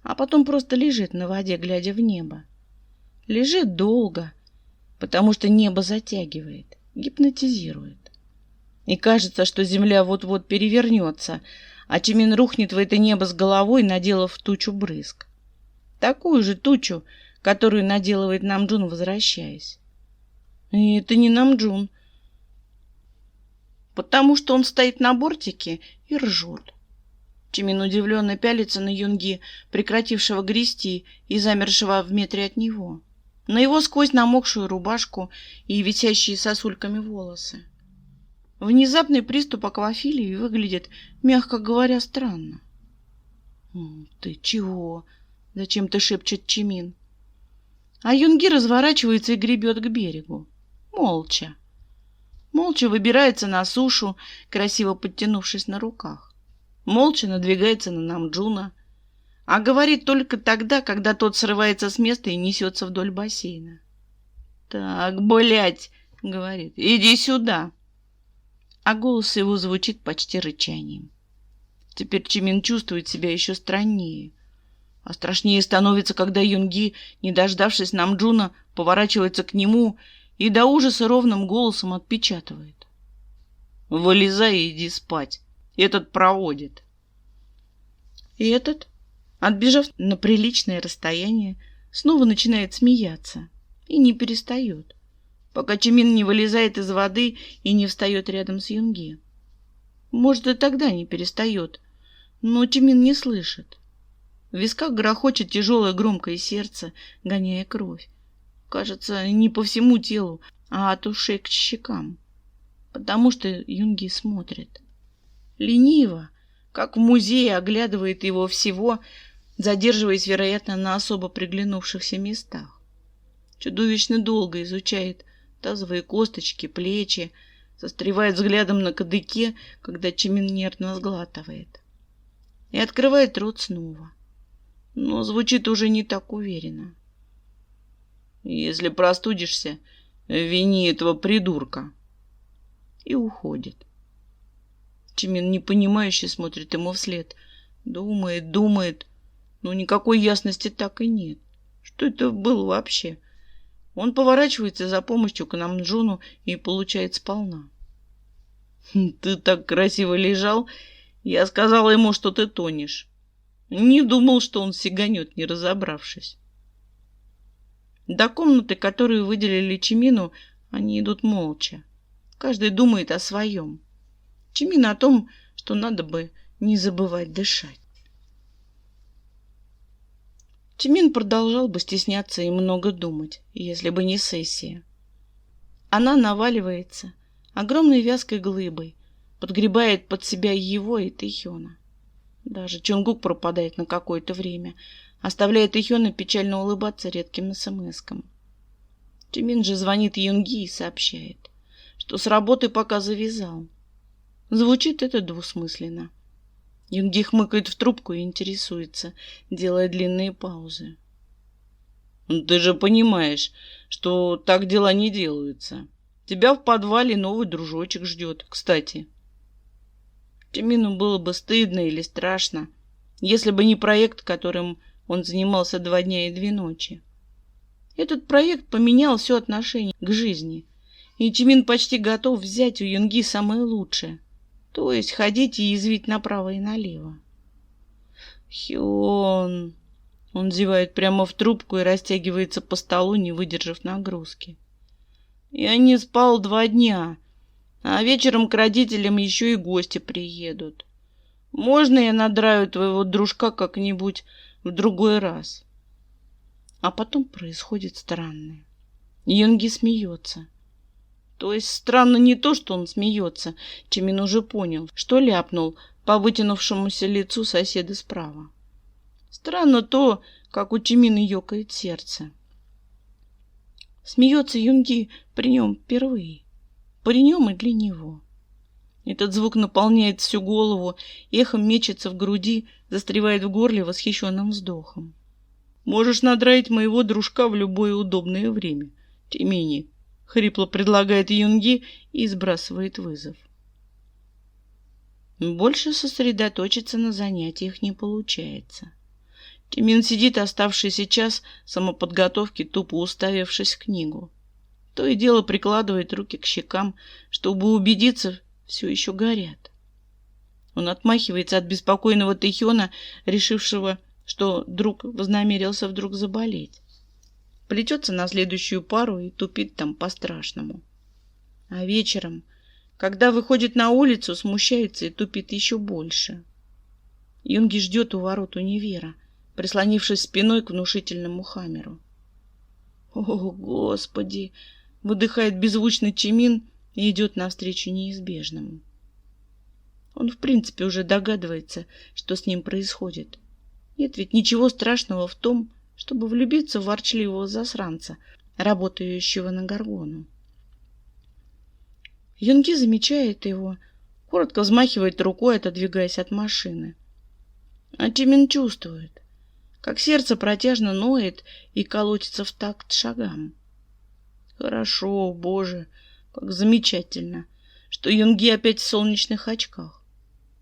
а потом просто лежит на воде, глядя в небо. Лежит долго, потому что небо затягивает, гипнотизирует. И кажется, что земля вот-вот перевернется, а Чимин рухнет в это небо с головой, наделав тучу брызг. Такую же тучу, которую наделывает Намджун, возвращаясь. И это не Намджун, потому что он стоит на бортике и ржет. Чимин удивленно пялится на Юнги, прекратившего грести и замершего в метре от него, на его сквозь намокшую рубашку и висящие сосульками волосы. Внезапный приступ аквафилии выглядит, мягко говоря, странно. «Ты чего?» — зачем-то шепчет Чимин. А Юнги разворачивается и гребет к берегу. Молча. Молча выбирается на сушу, красиво подтянувшись на руках. молча надвигается на Намджуна, а говорит только тогда, когда тот срывается с места и несется вдоль бассейна. «Так, блядь!» — говорит, «иди сюда!» А голос его звучит почти рычанием. Теперь Чимин чувствует себя еще страннее. А страшнее становится, когда Юнги, не дождавшись Намджуна, поворачивается к нему и до ужаса ровным голосом отпечатывает: «Вылезай и иди спать. Этот проводит». И этот, отбежав на приличное расстояние, снова начинает смеяться и не перестает, пока Чимин не вылезает из воды и не встает рядом с Юнги. Может, и тогда не перестает, но Чимин не слышит. В висках грохочет тяжелое громкое сердце, гоняя кровь. Кажется, не по всему телу, а от ушей к щекам, потому что Юнги смотрит. Лениво, как в музее, оглядывает его всего, задерживаясь, вероятно, на особо приглянувшихся местах. Чудовищно долго изучает тазовые косточки, плечи, застревает взглядом на кадыке, когда Чимин нервно сглатывает. И открывает рот снова, но звучит уже не так уверенно. «Если простудишься, вини этого придурка». И уходит. Чимин непонимающе смотрит ему вслед. Думает, но никакой ясности так и нет. Что это было вообще? Он поворачивается за помощью к Намджуну и получает сполна. «Ты так красиво лежал, я сказала ему, что ты тонешь. Не думал, что он сиганет, не разобравшись». До комнаты, которую выделили Чимину, они идут молча. Каждый думает о своем. Чимин о том, что надо бы не забывать дышать. Чимин продолжал бы стесняться и много думать, если бы не сессия. Она наваливается огромной вязкой глыбой, подгребает под себя его и Тэхёна. Даже Чонгук пропадает на какое-то время, оставляя Тэхёна печально улыбаться редким смс-кам. Чимин же звонит Юнги и сообщает, что с работы пока завязал. Звучит это двусмысленно. Юнги хмыкает в трубку и интересуется, делая длинные паузы. «Ты же понимаешь, что так дела не делаются. Тебя в подвале новый дружочек ждет, кстати». Чимину было бы стыдно или страшно, если бы не проект, которым он занимался 2 дня и 2 ночи. Этот проект поменял все отношение к жизни, и Чимин почти готов взять у Юнги самое лучшее, то есть ходить и язвить направо и налево. «Хён!» Он зевает прямо в трубку и растягивается по столу, не выдержав нагрузки. «Я не спал 2 дня, а вечером к родителям еще и гости приедут. Можно я надраю твоего дружка как-нибудь в другой раз?» А потом происходит странное. Юнги смеется. То есть странно не то, что он смеется. Чимин уже понял, что ляпнул по вытянувшемуся лицу соседа справа. Странно то, как у Чимина ёкает сердце. Смеется Юнги при нем впервые. При нем и для него. Этот звук наполняет всю голову, эхом мечется в груди, застревает в горле восхищенным вздохом. «Можешь надраить моего дружка в любое удобное время, Тимини», — хрипло предлагает Юнги и сбрасывает вызов. Больше сосредоточиться на занятиях не получается. Тимин сидит оставшийся час самоподготовки, тупо уставившись в книгу. То и дело прикладывает руки к щекам, чтобы убедиться, все еще горят. Он отмахивается от беспокойного Тэхёна, решившего, что друг вознамерился вдруг заболеть. Плетется на следующую пару и тупит там по-страшному. А вечером, когда выходит на улицу, смущается и тупит еще больше. Юнги ждет у ворот универа, прислонившись спиной к внушительному хаммеру. «О, Господи!» — выдыхает беззвучно Чимин и идет навстречу неизбежному. Он в принципе уже догадывается, что с ним происходит. Нет ведь ничего страшного в том, чтобы влюбиться в ворчливого засранца, работающего на Горгону. Юнги замечает его, коротко взмахивает рукой, отодвигаясь от машины. А Чимин чувствует, как сердце протяжно ноет и колотится в такт шагам. Хорошо, Боже, как замечательно, что Юнги опять в солнечных очках.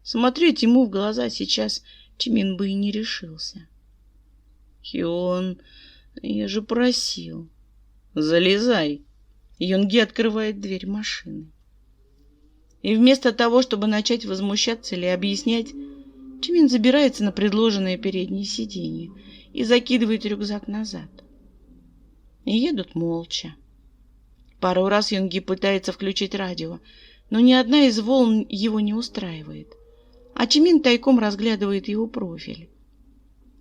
Смотреть ему в глаза сейчас Чимин бы и не решился. Хён, я же просил. Залезай. Юнги открывает дверь машины. И вместо того, чтобы начать возмущаться или объяснять, Чимин забирается на предложенное переднее сиденье и закидывает рюкзак назад. И едут молча. Пару раз Юнги пытается включить радио, но ни одна из волн его не устраивает. А Чимин тайком разглядывает его профиль.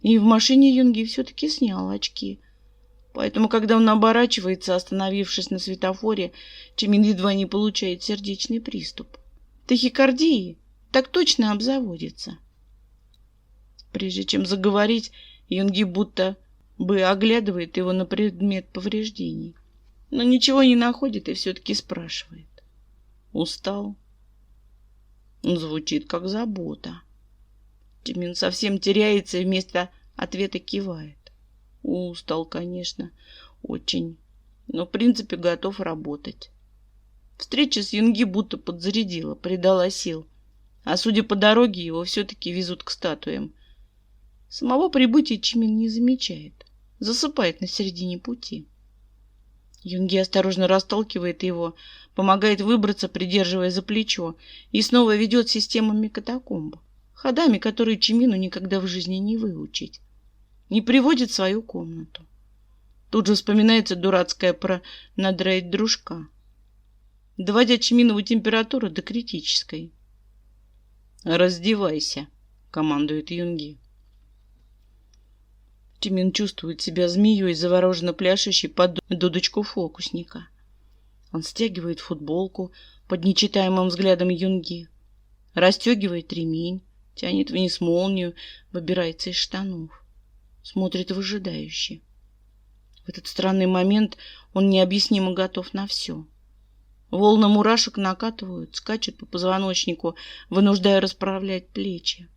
И в машине Юнги все-таки снял очки. Поэтому, когда он оборачивается, остановившись на светофоре, Чимин едва не получает сердечный приступ. Тахикардии так точно обзаводится. Прежде чем заговорить, Юнги будто бы оглядывает его на предмет повреждений. Но ничего не находит и все-таки спрашивает. Устал? Звучит как забота. Чимин совсем теряется и вместо ответа кивает. Устал, конечно, очень, но в принципе готов работать. Встреча с Юнги будто подзарядила, придала сил. А судя по дороге, его все-таки везут к статуям. Самого прибытия Чимин не замечает. Засыпает на середине пути. Юнги осторожно расталкивает его, помогает выбраться, придерживая за плечо, и снова ведет системами катакомб, ходами, которые Чимину никогда в жизни не выучить. Не приводит в свою комнату. Тут же вспоминается дурацкая про надраить дружка, доводя Чиминову температуру до критической. «Раздевайся», — командует Юнги. Чимин чувствует себя змеей, завороженно пляшущей под дудочку фокусника. Он стягивает футболку под нечитаемым взглядом Юнги, расстегивает ремень, тянет вниз молнию, выбирается из штанов, смотрит выжидающе. В этот странный момент он необъяснимо готов на все. Волны мурашек накатывают, скачут по позвоночнику, вынуждая расправлять плечи.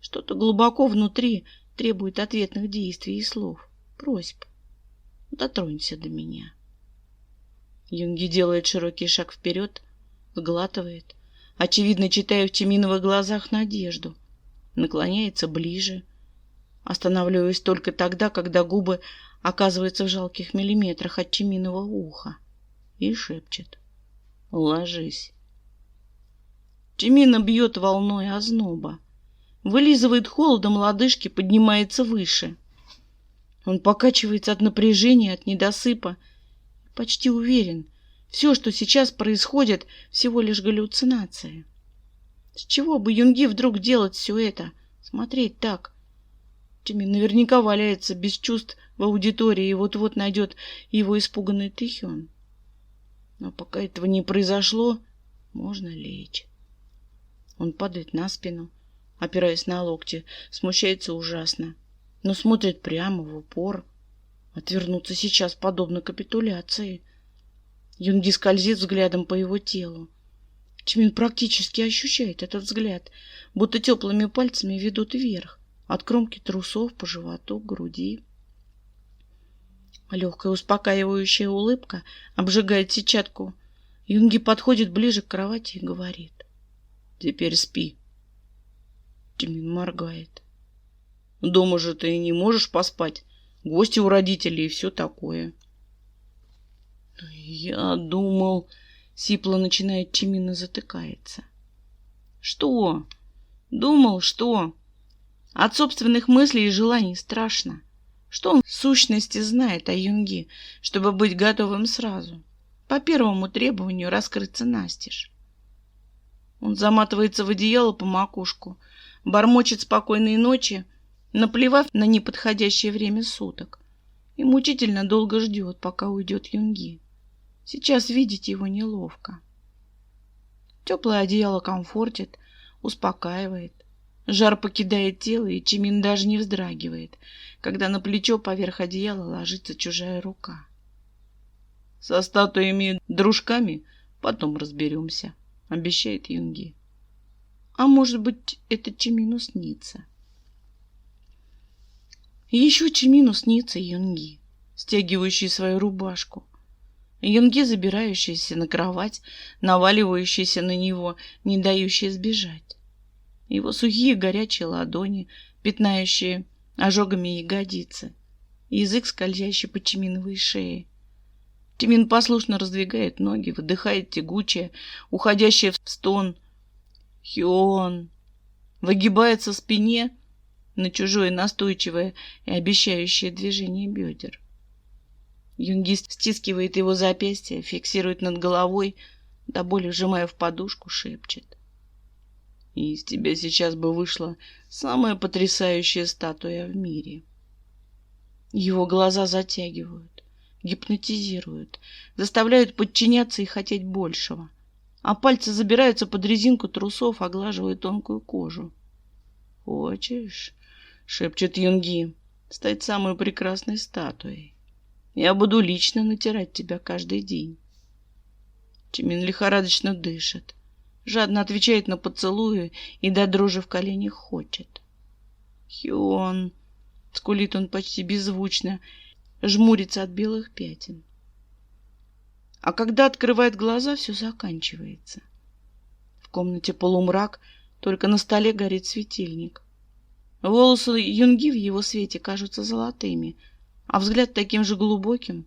Что-то глубоко внутри требует ответных действий и слов, просьб. Дотронься до меня. Юнги делает широкий шаг вперед, сглатывает, очевидно читая в Чиминовых глазах надежду, наклоняется ближе, останавливаясь только тогда, когда губы оказываются в жалких миллиметрах от Чиминого уха, и шепчет: «Ложись». Чимина бьет волной озноба. Вылизывает холодом лодыжки, поднимается выше. Он покачивается от напряжения, от недосыпа. Почти уверен, все, что сейчас происходит, всего лишь галлюцинация. С чего бы Юнги вдруг делать все это? Смотреть так? Чимин наверняка валяется без чувств в аудитории и вот-вот найдет его испуганный Тэхён. Но пока этого не произошло, можно лечь. Он падает на спину, опираясь на локти, смущается ужасно, но смотрит прямо в упор. Отвернуться сейчас подобно капитуляции. Юнги скользит взглядом по его телу. Чимин практически ощущает этот взгляд, будто теплыми пальцами ведут вверх, от кромки трусов по животу к груди. Легкая успокаивающая улыбка обжигает сетчатку. Юнги подходит ближе к кровати и говорит: «Теперь спи». Чимин моргает. «Дома же ты не можешь поспать. Гости у родителей и все такое». «Я думал...» — сипло начинает Чимин и затыкается. «Что? Думал, что?» От собственных мыслей и желаний страшно. Что он в сущности знает о Юнги, чтобы быть готовым сразу, по первому требованию раскрыться настежь? Он заматывается в одеяло по макушку, бормочет спокойной ночи, наплевав на неподходящее время суток, и мучительно долго ждет, пока уйдет Юнги. Сейчас видеть его неловко. Теплое одеяло комфортит, успокаивает. Жар покидает тело, и Чимин даже не вздрагивает, когда на плечо поверх одеяла ложится чужая рука. «Со статуями дружками потом разберемся», — обещает Юнги. А может быть, это Чимину снится. И еще Чимину снится Юнги, стягивающий свою рубашку. Юнги, забирающийся на кровать, наваливающийся на него, не дающий сбежать. Его сухие горячие ладони, пятнающие ожогами ягодицы, язык, скользящий по Чиминовой шее. Чимин послушно раздвигает ноги, выдыхает тягучее, уходящее в стон. Хён выгибается в спине на чужое настойчивое и обещающее движение бедер. Юнги стискивает его запястье, фиксирует над головой, до боли сжимая в подушку, шепчет. Из тебя сейчас бы вышла самая потрясающая статуя в мире. Его глаза затягивают, гипнотизируют, заставляют подчиняться и хотеть большего. А пальцы забираются под резинку трусов, оглаживая тонкую кожу. «Хочешь, — шепчет Юнги, — стать самой прекрасной статуей? Я буду лично натирать тебя каждый день». Чимин лихорадочно дышит, жадно отвечает на поцелуи и до дрожи в коленях хочет. «Хён!» — скулит он почти беззвучно, жмурится от белых пятен. А когда открывает глаза, все заканчивается. В комнате полумрак, только на столе горит светильник. Волосы Юнги в его свете кажутся золотыми, а взгляд таким же глубоким,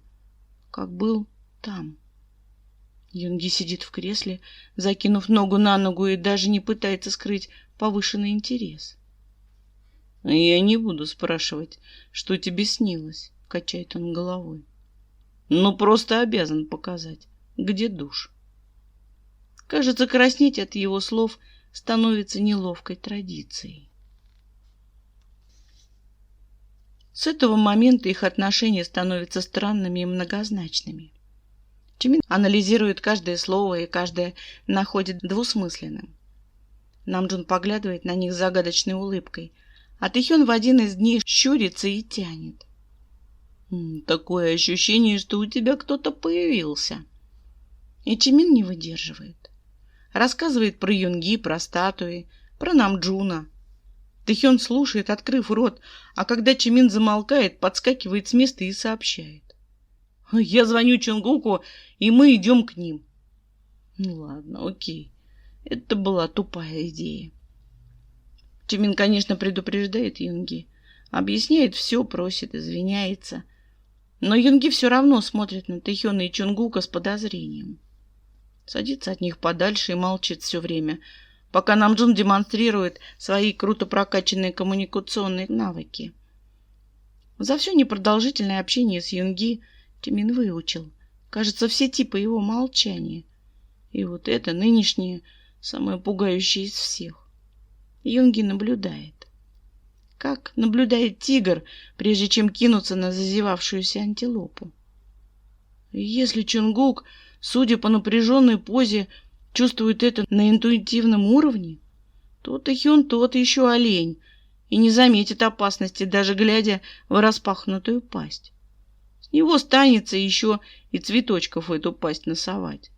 как был там. Юнги сидит в кресле, закинув ногу на ногу, и даже не пытается скрыть повышенный интерес. «Я не буду спрашивать, что тебе снилось», — качает он головой. «Ну, просто обязан показать, где душ». Кажется, краснеть от его слов становится неловкой традицией. С этого момента их отношения становятся странными и многозначными. Чимин анализирует каждое слово и каждое находит двусмысленным. Намджун поглядывает на них с загадочной улыбкой, а Тэхён в один из дней щурится и тянет. «Такое ощущение, что у тебя кто-то появился». И Чимин не выдерживает. Рассказывает про Юнги, про статуи, про Намджуна. Тэхён слушает, открыв рот, а когда Чимин замолкает, подскакивает с места и сообщает. «Я звоню Чонгуку, и мы идем к ним». Ну ладно, окей. Это была тупая идея. Чимин, конечно, предупреждает Юнги, объясняет все, просит, извиняется. Но Юнги все равно смотрит на Тэхёна и Чонгука с подозрением. Садится от них подальше и молчит все время, пока Намджун демонстрирует свои круто прокачанные коммуникационные навыки. За все непродолжительное общение с Юнги Чимин выучил, кажется, все типы его молчания. И вот это нынешнее самое пугающее из всех. Юнги наблюдает. Как наблюдает тигр, прежде чем кинуться на зазевавшуюся антилопу. И если Чонгук, судя по напряженной позе, чувствует это на интуитивном уровне, то Тэхён тот еще олень и не заметит опасности, даже глядя в распахнутую пасть. С него станется еще и цветочков в эту пасть носовать.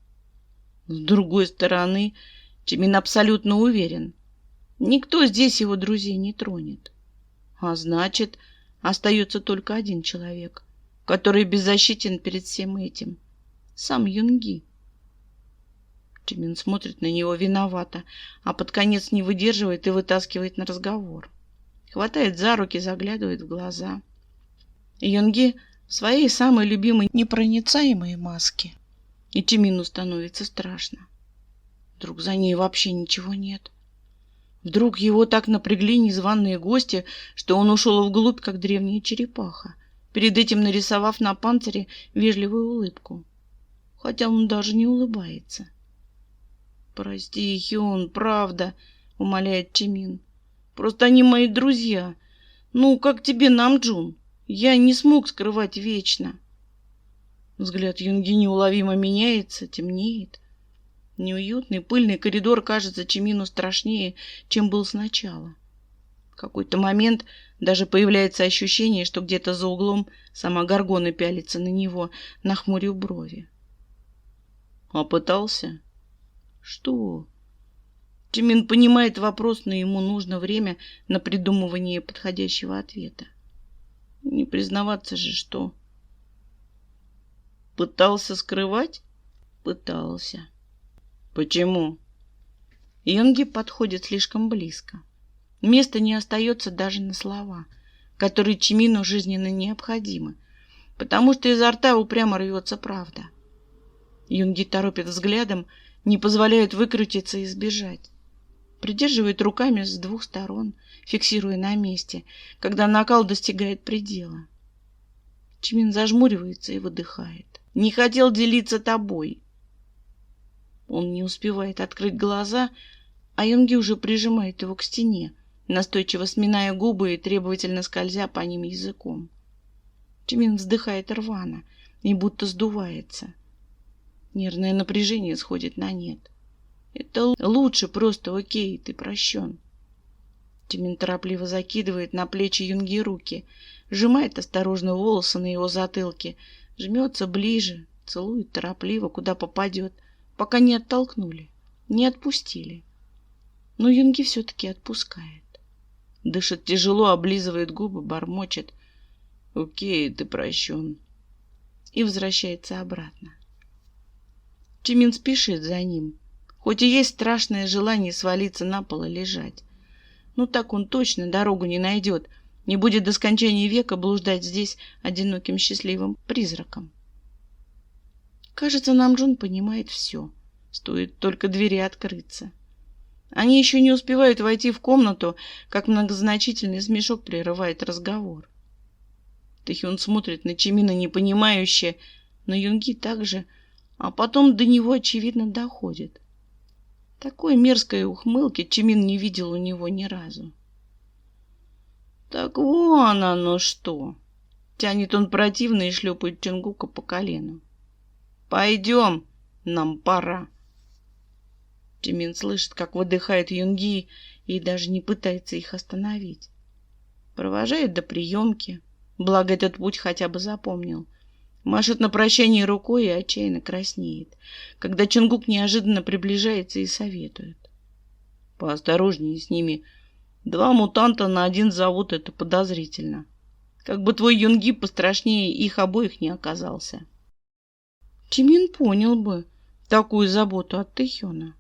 С другой стороны, Чимин абсолютно уверен, никто здесь его друзей не тронет. А значит, остается только один человек, который беззащитен перед всем этим. Сам Юнги. Чимин смотрит на него виновато, а под конец не выдерживает и вытаскивает на разговор. Хватает за руки, заглядывает в глаза. Юнги в своей самой любимой непроницаемой маске. И Чимину становится страшно. Вдруг за ней вообще ничего нет. Вдруг его так напрягли незваные гости, что он ушел вглубь, как древняя черепаха, перед этим нарисовав на панцире вежливую улыбку. Хотя он даже не улыбается. «Прости, Хён, правда», — умоляет Чимин. «Просто они мои друзья. Ну, как тебе, Намджун? Я не смог скрывать вечно». Взгляд Юнги неуловимо меняется, темнеет. Неуютный, пыльный коридор кажется Чимину страшнее, чем был сначала. В какой-то момент даже появляется ощущение, что где-то за углом сама Горгона пялится на него, нахмурив брови. «А пытался?» «Что?» Чимин понимает вопрос, но ему нужно время на придумывание подходящего ответа. Не признаваться же, что... Пытался скрывать? Пытался. Почему? Юнги подходит слишком близко. Места не остается даже на слова, которые Чимину жизненно необходимы, потому что изо рта упрямо рвется правда. Юнги торопит взглядом, не позволяет выкрутиться и сбежать. Придерживает руками с двух сторон, фиксируя на месте, когда накал достигает предела. Чимин зажмуривается и выдыхает. «Не хотел делиться тобой». Он не успевает открыть глаза, а Юнги уже прижимает его к стене, настойчиво сминая губы и требовательно скользя по ним языком. Чимин вздыхает рвано и будто сдувается. Нервное напряжение сходит на нет. Это лучше просто окей, ты прощен. Чимин торопливо закидывает на плечи Юнги руки, сжимает осторожно волосы на его затылке, жмется ближе, целует торопливо, куда попадет, пока не оттолкнули, не отпустили. Но Юнги все-таки отпускает. Дышит тяжело, облизывает губы, бормочет. «Окей, ты прощен». И возвращается обратно. Чимин спешит за ним, хоть и есть страшное желание свалиться на пол и лежать. Но так он точно дорогу не найдет, не будет до скончания века блуждать здесь одиноким счастливым призраком. Кажется, Намджун понимает все. Стоит только двери открыться. Они еще не успевают войти в комнату, как многозначительный смешок прерывает разговор. Тэхён смотрит на Чимина непонимающе, на Юнги также, а потом до него очевидно доходит. Такой мерзкой ухмылки Чимин не видел у него ни разу. «Так вон оно что!» Тянет он противно и шлепает Чонгука по колену. «Пойдем, нам пора». Чимин слышит, как выдыхает Юнги, и даже не пытается их остановить. Провожает до приемки, благо этот путь хотя бы запомнил. Машет на прощание рукой и отчаянно краснеет, когда Чонгук неожиданно приближается и советует. «Поосторожнее с ними. 2 мутанта на 1 завод — это подозрительно. Как бы твой Юнги пострашнее их обоих не оказался». Чимин понял бы такую заботу от Тэхёна.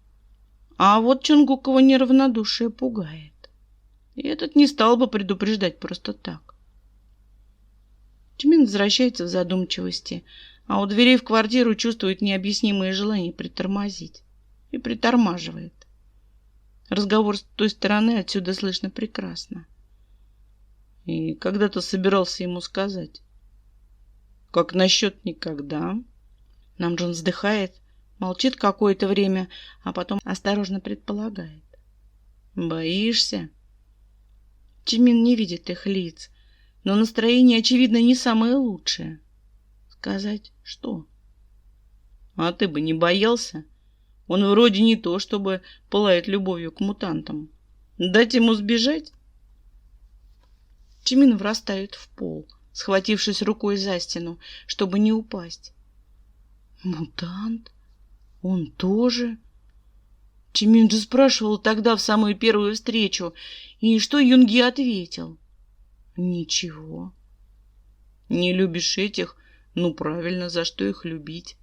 А вот Чонгукова неравнодушие пугает. И этот не стал бы предупреждать просто так. Чимин возвращается в задумчивости, а у дверей в квартиру чувствует необъяснимое желание притормозить. И притормаживает. Разговор с той стороны отсюда слышно прекрасно. И когда ты собирался ему сказать? Как насчет никогда? Намджун вздыхает, молчит какое-то время, а потом осторожно предполагает. Боишься? Чимин не видит их лиц, но настроение, очевидно, не самое лучшее. Сказать что? А ты бы не боялся? Он вроде не то, чтобы пылает любовью к мутантам. Дать ему сбежать? Чимин врастает в пол, схватившись рукой за стену, чтобы не упасть. Мутант? Он тоже? Чимин же спрашивал тогда в самую первую встречу, и что Юнги ответил? Ничего. Не любишь этих? Ну правильно, за что их любить?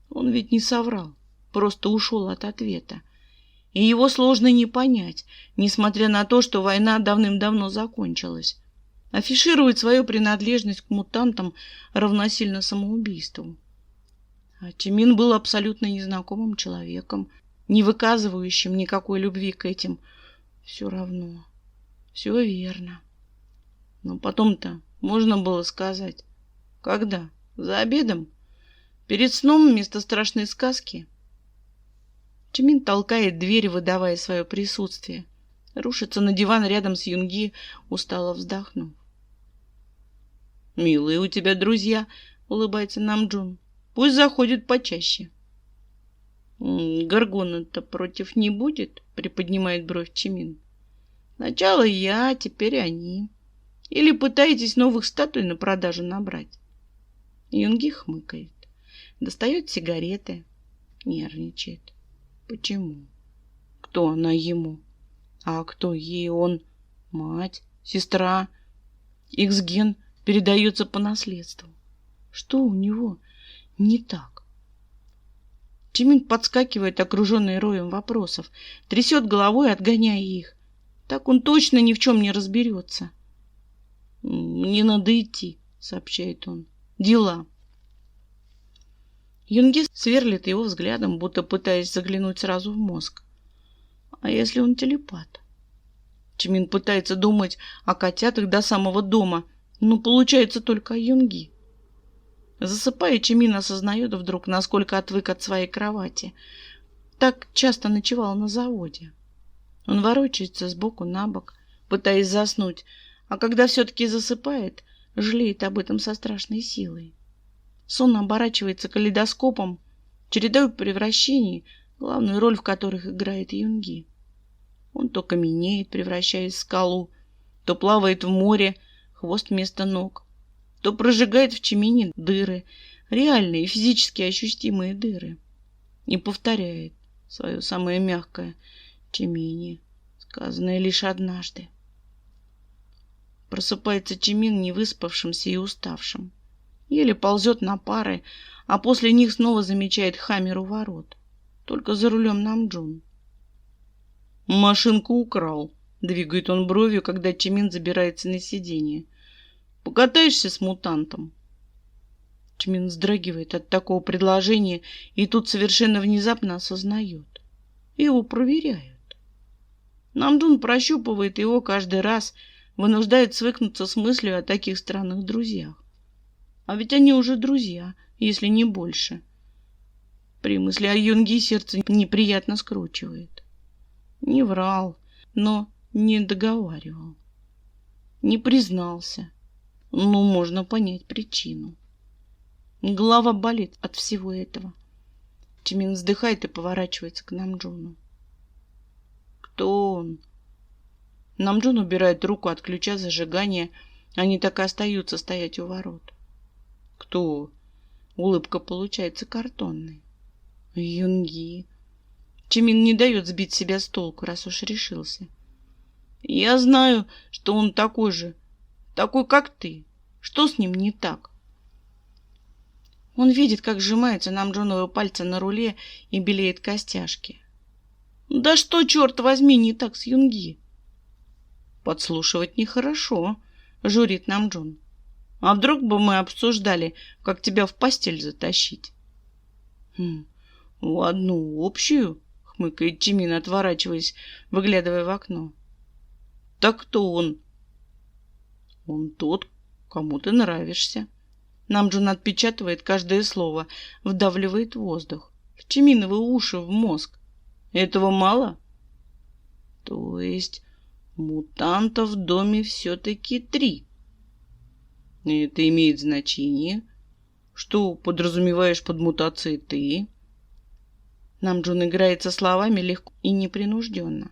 Он ведь не соврал, просто ушел от ответа. И его сложно не понять, несмотря на то, что война давным-давно закончилась. Афишировать свою принадлежность к мутантам равносильно самоубийству. А Чимин был абсолютно незнакомым человеком, не выказывающим никакой любви к этим. Все равно. Все верно. Но потом-то можно было сказать. Когда? За обедом? Перед сном вместо страшной сказки? Чимин толкает дверь, выдавая свое присутствие. Рушится на диван рядом с Юнги, устало вздохнув. «Милые у тебя друзья», — улыбается Намджун. «Пусть заходят почаще». «Горгона-то против не будет?» — приподнимает бровь Чимин. «Сначала я, теперь они. Или пытаетесь новых статуй на продажу набрать?» Юнги хмыкает. Достает сигареты. Нервничает. Почему? Кто кто она ему. А кто ей он? Мать, сестра. Икс-ген передается по наследству. Что у него не так? Чимин подскакивает, окруженный роем вопросов, трясет головой, отгоняя их. Так он точно ни в чем не разберется. «Мне надо идти», — сообщает он. «Дела». Юнги сверлит его взглядом, будто пытаясь заглянуть сразу в мозг. А если он телепат? Чимин пытается думать о котятах до самого дома, но получается только о Юнги. Засыпая, Чимин осознает вдруг, насколько отвык от своей кровати. Так часто ночевал на заводе. Он ворочается сбоку на бок, пытаясь заснуть, а когда все-таки засыпает, жалеет об этом со страшной силой. Сон оборачивается калейдоскопом, чередой превращений, главную роль в которых играет Юнги. Он то каменеет, превращаясь в скалу, то плавает в море, хвост вместо ног, то прожигает в Чимине дыры, реальные физически ощутимые дыры, и повторяет свое самое мягкое «Чимине», сказанное лишь однажды. Просыпается Чимин невыспавшимся и уставшим. Еле ползет на пары, а после них снова замечает Хаммер у ворот. Только за рулем Намджун. «Машинку украл», — двигает он бровью, когда Чимин забирается на сиденье. «Покатаешься с мутантом?» Чимин вздрагивает от такого предложения и тут совершенно внезапно осознает. Его проверяют. Намджун прощупывает его каждый раз, вынуждает свыкнуться с мыслью о таких странных друзьях. А ведь они уже друзья, если не больше. При мысли о Юнги сердце неприятно скручивает. Не врал, но не договаривал. Не признался. Но можно понять причину. Голова болит от всего этого. Чимин вздыхает и поворачивается к Намджуну. «Кто он?» Намджун убирает руку от ключа зажигания. Они так и остаются стоять у ворот. «Кто?» Улыбка получается картонной. «Юнги». Чимин не дает сбить себя с толку, раз уж решился. «Я знаю, что он такой же, такой, как ты. Что с ним не так?» Он видит, как сжимаются Намджуновы пальцы на руле и белеют костяшки. «Да что, черт возьми, не так с Юнги?» «Подслушивать нехорошо», — журит Намджун. «А вдруг бы мы обсуждали, как тебя в постель затащить?» «В одну общую?» — хмыкает Чимин, отворачиваясь, выглядывая в окно. «Так кто он?» «Он тот, кому ты нравишься». Намджун отпечатывает каждое слово, вдавливает воздух в Чиминовы уши, в мозг. «Этого мало?» «То есть мутантов в доме все-таки 3. Это имеет значение. Что подразумеваешь под мутацией ты?» Намджун играет со словами легко и непринужденно.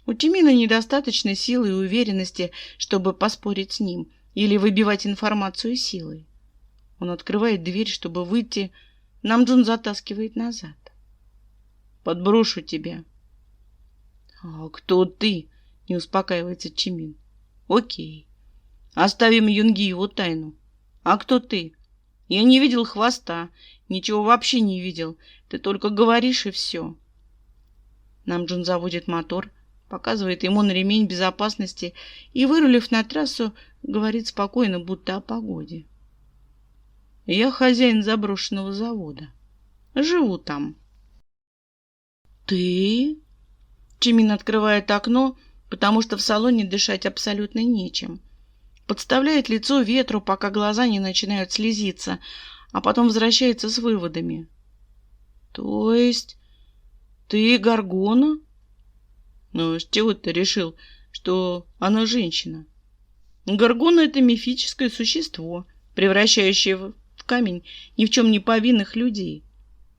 У Чимина недостаточно силы и уверенности, чтобы поспорить с ним или выбивать информацию силой. Он открывает дверь, чтобы выйти. Намджун затаскивает назад. «Подброшу тебя». «А кто ты?» — не успокаивается Чимин. «Окей. Оставим Юнги его тайну. А кто ты? Я не видел хвоста. Ничего вообще не видел. Ты только говоришь и все». Намджун заводит мотор, показывает ему на ремень безопасности и, вырулив на трассу, говорит спокойно, будто о погоде. «Я хозяин заброшенного завода. Живу там». «Ты?» Чимин открывает окно, потому что в салоне дышать абсолютно нечем. Подставляет лицо ветру, пока глаза не начинают слезиться, а потом возвращается с выводами. «То есть ты Горгона?» «Ну, с чего ты решил, что она женщина?» «Горгона — это мифическое существо, превращающее в камень ни в чем не повинных людей.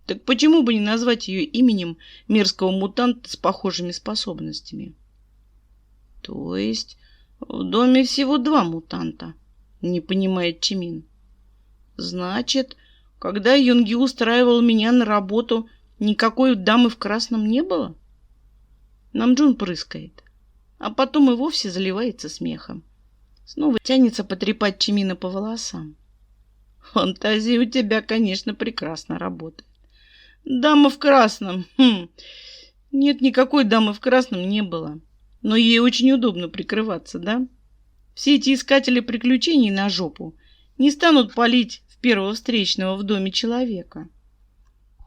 Так почему бы не назвать ее именем мерзкого мутанта с похожими способностями?» «То есть в доме всего 2 мутанта?» — не понимает Чимин. «Значит, когда Юн, устраивал меня на работу, никакой дамы в красном не было?» Намджун прыскает, а потом и вовсе заливается смехом. Снова тянется потрепать Чимина по волосам. Фантазия у тебя, конечно, прекрасно работает. Дама в красном. Нет, никакой дамы в красном не было. Но ей очень удобно прикрываться, да? Все эти искатели приключений на жопу не станут палить в первого встречного в доме человека,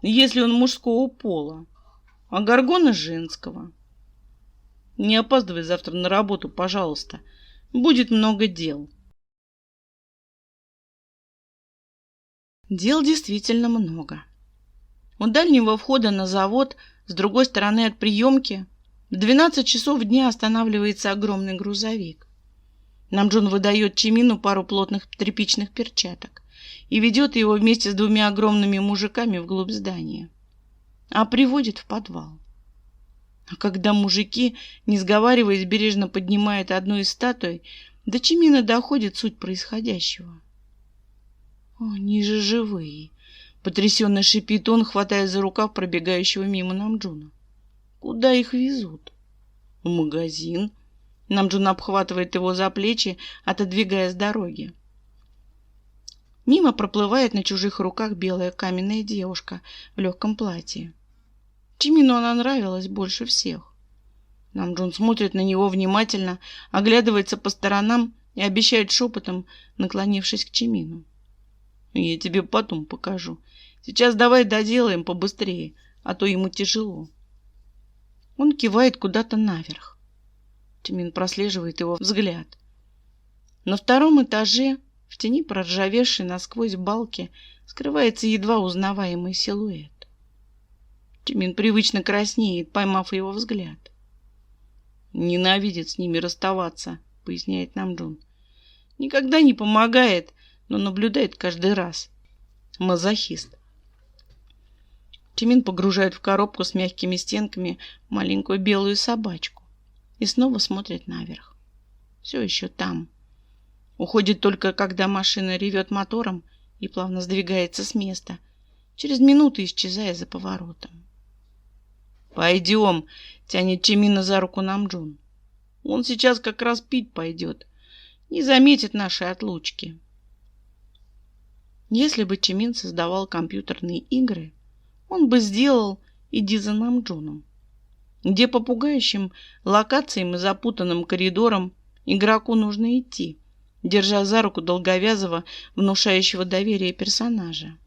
если он мужского пола, а Горгона женского. Не опаздывай завтра на работу, пожалуйста. Будет много дел. Дел действительно много. У дальнего входа на завод, с другой стороны от приемки, в 12 часов дня останавливается огромный грузовик. Намджун выдает Чимину пару плотных тряпичных перчаток и ведет его вместе с двумя огромными мужиками вглубь здания, а приводит в подвал. А когда мужики, не сговариваясь, бережно поднимают одну из статуй, до Чимина доходит суть происходящего. «Они же живые!» — потрясенно шипит он, хватая за рукав пробегающего мимо Намджуна. «Куда их везут?» «В магазин». Намджун обхватывает его за плечи, отодвигая с дороги. Мимо проплывает на чужих руках белая каменная девушка в легком платье. Чимину она нравилась больше всех. Намджун смотрит на него внимательно, оглядывается по сторонам и обещает шепотом, наклонившись к Чимину: «Я тебе потом покажу. Сейчас давай доделаем побыстрее, а то ему тяжело». Он кивает куда-то наверх. Чимин прослеживает его взгляд. На втором этаже, в тени проржавевшей насквозь балки, скрывается едва узнаваемый силуэт. Чимин привычно краснеет, поймав его взгляд. «Ненавидит с ними расставаться», — поясняет Намджун. «Никогда не помогает, но наблюдает каждый раз. Мазохист». Чимин погружает в коробку с мягкими стенками маленькую белую собачку и снова смотрит наверх. Все еще там. Уходит только, когда машина ревет мотором и плавно сдвигается с места, через минуту исчезая за поворотом. «Пойдем», — тянет Чимина за руку Намджун. «Он сейчас как раз пить пойдет. Не заметит нашей отлучки». Если бы Чимин создавал компьютерные игры, он бы сделал «Иди за Намджуном», где по пугающим локациям и запутанным коридорам игроку нужно идти, держа за руку долговязого, внушающего доверие персонажа.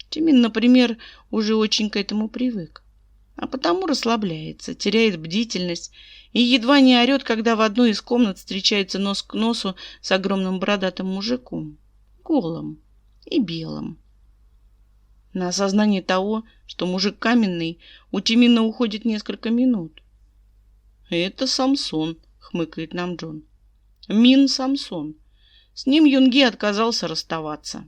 Чимин, например, уже очень к этому привык, а потому расслабляется, теряет бдительность и едва не орет, когда в одной из комнат встречается нос к носу с огромным бородатым мужиком, голым и белым. На осознание того, что мужик каменный, у Чимина уходит несколько минут. «Это Самсон», — хмыкает Намджун. «Мин Самсон. С ним Юнги отказался расставаться».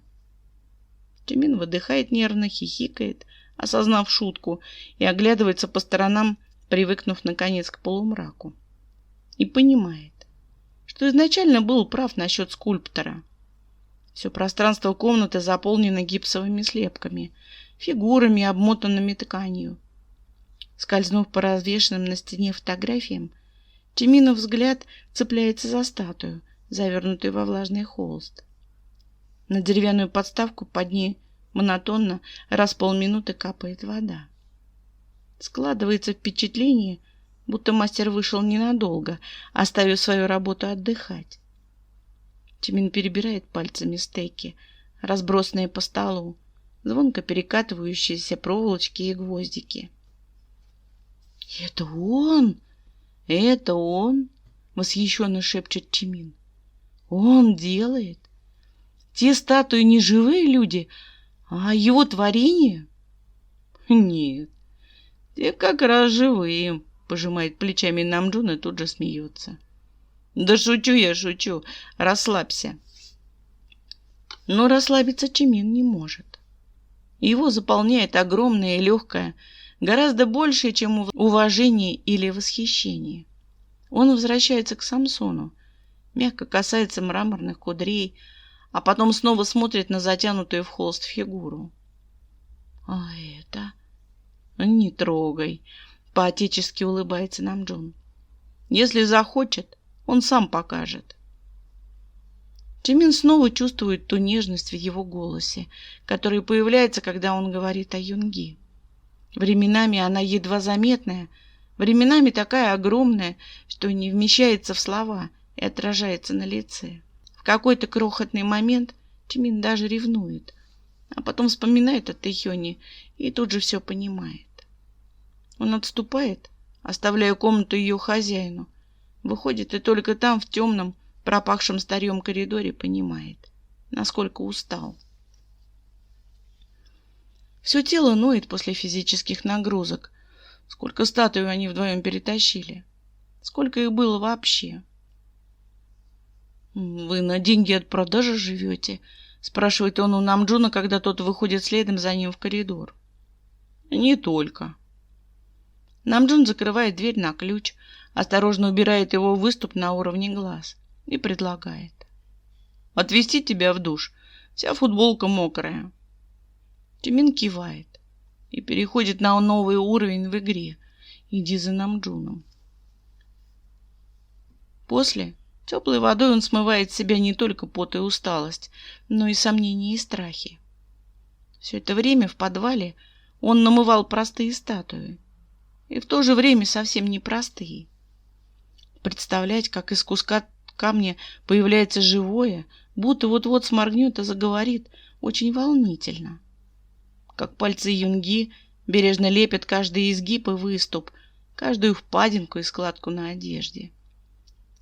Чимин выдыхает нервно, хихикает, осознав шутку, и оглядывается по сторонам, привыкнув, наконец, к полумраку. И понимает, что изначально был прав насчет скульптора. Все пространство комнаты заполнено гипсовыми слепками, фигурами, обмотанными тканью. Скользнув по развешанным на стене фотографиям, Чиминов взгляд цепляется за статую, завернутую во влажный холст. На деревянную подставку под ней монотонно раз в полминуты капает вода. Складывается впечатление, будто мастер вышел ненадолго, оставив свою работу отдыхать. Чимин перебирает пальцами стейки, разбросанные по столу, звонко перекатывающиеся проволочки и гвоздики. «Это он! Это он!» — восхищенно шепчет Чимин. «Он делает! Те статуи не живые люди, а его творение?» «Нет, те как раз живые», — пожимает плечами Намджун и тут же смеется. «Да шучу я, шучу. Расслабься». Но расслабиться Чимин не может. Его заполняет огромное и легкое, гораздо большее, чем уважение или восхищение. Он возвращается к Самсону, мягко касается мраморных кудрей, а потом снова смотрит на затянутую в холст фигуру. «А это...» «Не трогай», По-отечески улыбается Намджун. Если захочет, он сам покажет. Чимин снова чувствует ту нежность в его голосе, которая появляется, когда он говорит о Юнги. Временами она едва заметная, временами такая огромная, что не вмещается в слова и отражается на лице. В какой-то крохотный момент Чимин даже ревнует, а потом вспоминает о Тэхёне и тут же все понимает. Он отступает, оставляя комнату ее хозяину, выходит и только там, в темном, пропахшем старьем коридоре, понимает, насколько устал. Все тело ноет после физических нагрузок. Сколько статуй они вдвоем перетащили? Сколько их было вообще? «Вы на деньги от продажи живете?» — спрашивает он у Намджуна, когда тот выходит следом за ним в коридор. «Не только». Намджун закрывает дверь на ключ, осторожно убирает его выступ на уровне глаз и предлагает: «Отвезти тебя в душ. Вся футболка мокрая». Чимин кивает и переходит на новый уровень в игре. Иди за Намджуном. После теплой водой он смывает с себя не только пот и усталость, но и сомнения и страхи. Все это время в подвале он намывал простые статуи, и в то же время совсем непростые. Представлять, как из куска камня появляется живое, будто вот-вот сморгнет и заговорит, очень волнительно. Как пальцы Юнги бережно лепят каждый изгиб и выступ, каждую впадинку и складку на одежде.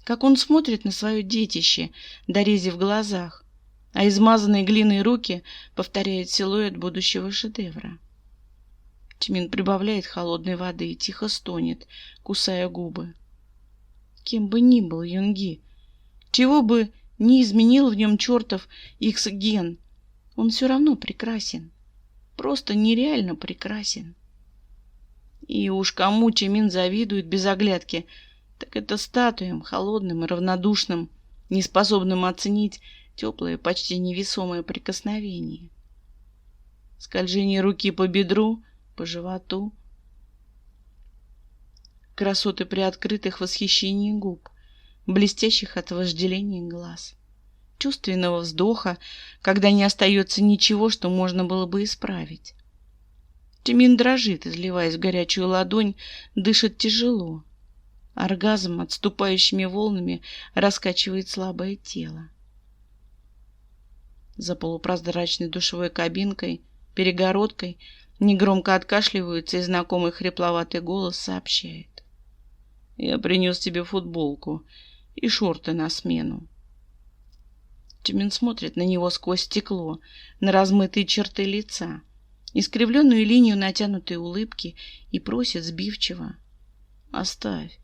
Как он смотрит на свое детище, дорези в глазах, а измазанные глиной руки повторяют силуэт будущего шедевра. Чимин прибавляет холодной воды и тихо стонет, кусая губы. Кем бы ни был Юнги, чего бы ни изменил в нем чертов Икс-ген, он все равно прекрасен. Просто нереально прекрасен. И уж кому Чимин завидует без оглядки, так это статуям, холодным и равнодушным, неспособным оценить теплое, почти невесомое прикосновение. Скольжение руки по бедру, по животу. Красоты приоткрытых восхищений губ, блестящих от вожделения глаз. Чувственного вздоха, когда не остается ничего, что можно было бы исправить. Чимин дрожит, изливаясь в горячую ладонь, дышит тяжело. Оргазм отступающими волнами раскачивает слабое тело. За полупрозрачной душевой кабинкой, перегородкой, негромко откашливаются, и знакомый хрипловатый голос сообщает: «Я принес тебе футболку и шорты на смену». Чимин смотрит на него сквозь стекло, на размытые черты лица, искривленную линию натянутой улыбки, и просит сбивчиво: «Оставь,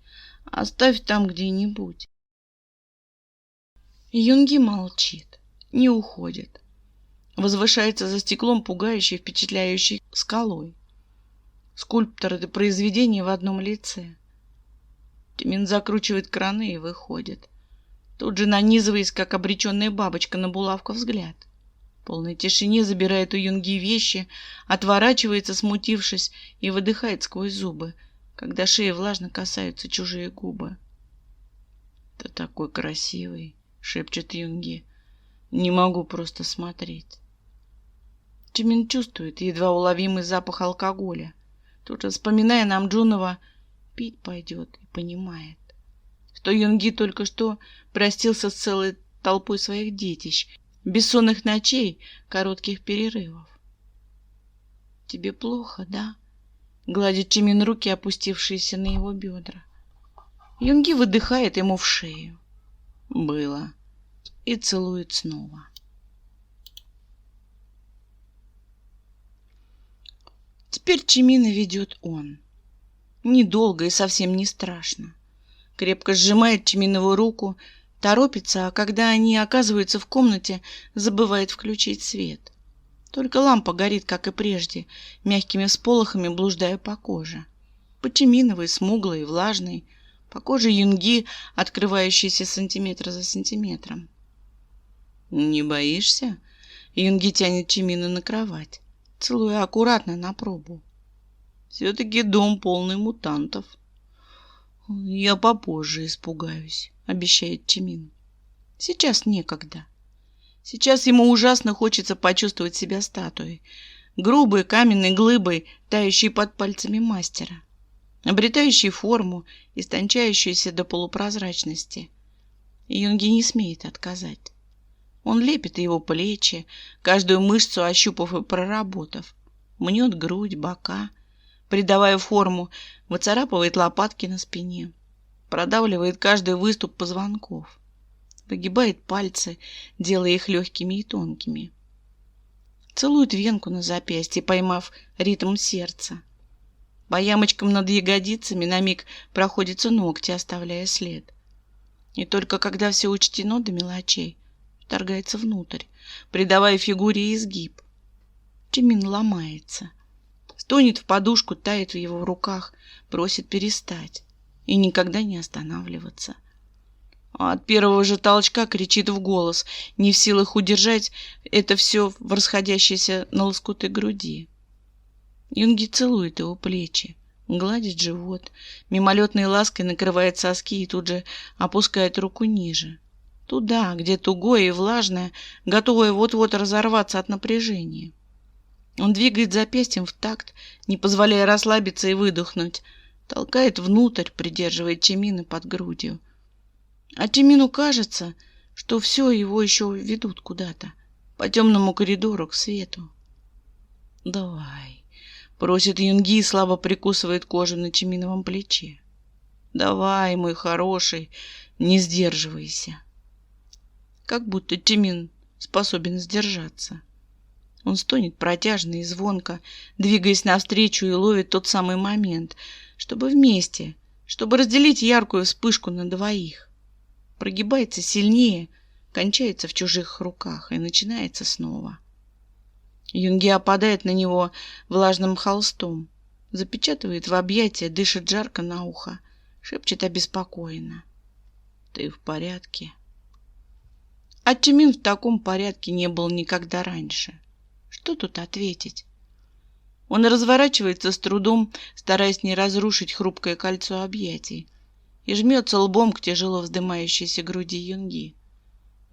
оставь там где-нибудь». Юнги молчит, не уходит. Возвышается за стеклом пугающей, впечатляющей скалой. Скульптор — это произведение в одном лице. Чимин закручивает краны и выходит, тут же нанизываясь, как обреченная бабочка на булавку, взгляд. В полной тишине забирает у Юнги вещи, отворачивается, смутившись, и выдыхает сквозь зубы, когда шеи влажно касаются чужие губы. «Ты такой красивый», — шепчет Юнги. «Не могу просто смотреть». Чимин чувствует едва уловимый запах алкоголя. Тут же, вспоминая Намджунова, пить пойдет, и понимает, что Юнги только что простился с целой толпой своих детищ, бессонных ночей, коротких перерывов. «Тебе плохо, да?» — гладит Чимин руки, опустившиеся на его бедра. Юнги выдыхает ему в шею. «Было». И целует снова. Теперь Чимина ведет он. Недолго и совсем не страшно. Крепко сжимает Чиминову руку, торопится, а когда они оказываются в комнате, забывает включить свет. Только лампа горит, как и прежде, мягкими всполохами блуждая по коже. По Чиминовой, смуглой и влажной, по коже Юнги, открывающейся сантиметр за сантиметром. «Не боишься?» Юнги тянет Чимину на кровать, целуя аккуратно на пробу. Все-таки дом полный мутантов. Я попозже испугаюсь, обещает Чимин. Сейчас некогда. Сейчас ему ужасно хочется почувствовать себя статуей, грубой каменной глыбой, тающей под пальцами мастера, обретающей форму, истончающуюся до полупрозрачности. Юнги не смеет отказать. Он лепит его плечи, каждую мышцу ощупав и проработав, мнет грудь, бока, придавая форму, выцарапывает лопатки на спине, продавливает каждый выступ позвонков, выгибает пальцы, делая их легкими и тонкими. Целует венку на запястье, поймав ритм сердца. По ямочкам над ягодицами на миг проходятся ногти, оставляя след. И только когда все учтено до мелочей, вторгается внутрь, придавая фигуре изгиб. Чимин ломается. Стонет в подушку, тает в его руках, просит перестать и никогда не останавливаться. А от первого же толчка кричит в голос, не в силах удержать это все в расходящейся на лоскуты груди. Юнги целует его плечи, гладит живот, мимолетной лаской накрывает соски и тут же опускает руку ниже. Туда, где тугое и влажное, готовое вот-вот разорваться от напряжения. Он двигает запястьем в такт, не позволяя расслабиться и выдохнуть, толкает внутрь, придерживая Чимина под грудью. А Чимину кажется, что все его еще ведут куда-то, по темному коридору к свету. «Давай», — просит Юнги и слабо прикусывает кожу на Чиминовом плече. «Давай, мой хороший, не сдерживайся». Как будто Чимин способен сдержаться. Он стонет протяжно и звонко, двигаясь навстречу и ловит тот самый момент, чтобы вместе, чтобы разделить яркую вспышку на двоих. Прогибается сильнее, кончается в чужих руках и начинается снова. Юнги опадает на него влажным холстом, запечатывает в объятия, дышит жарко на ухо, шепчет обеспокоенно: «Ты в порядке?» А Чимин в таком порядке не был никогда раньше. Что тут ответить? Он разворачивается с трудом, стараясь не разрушить хрупкое кольцо объятий, и жмется лбом к тяжело вздымающейся груди Юнги.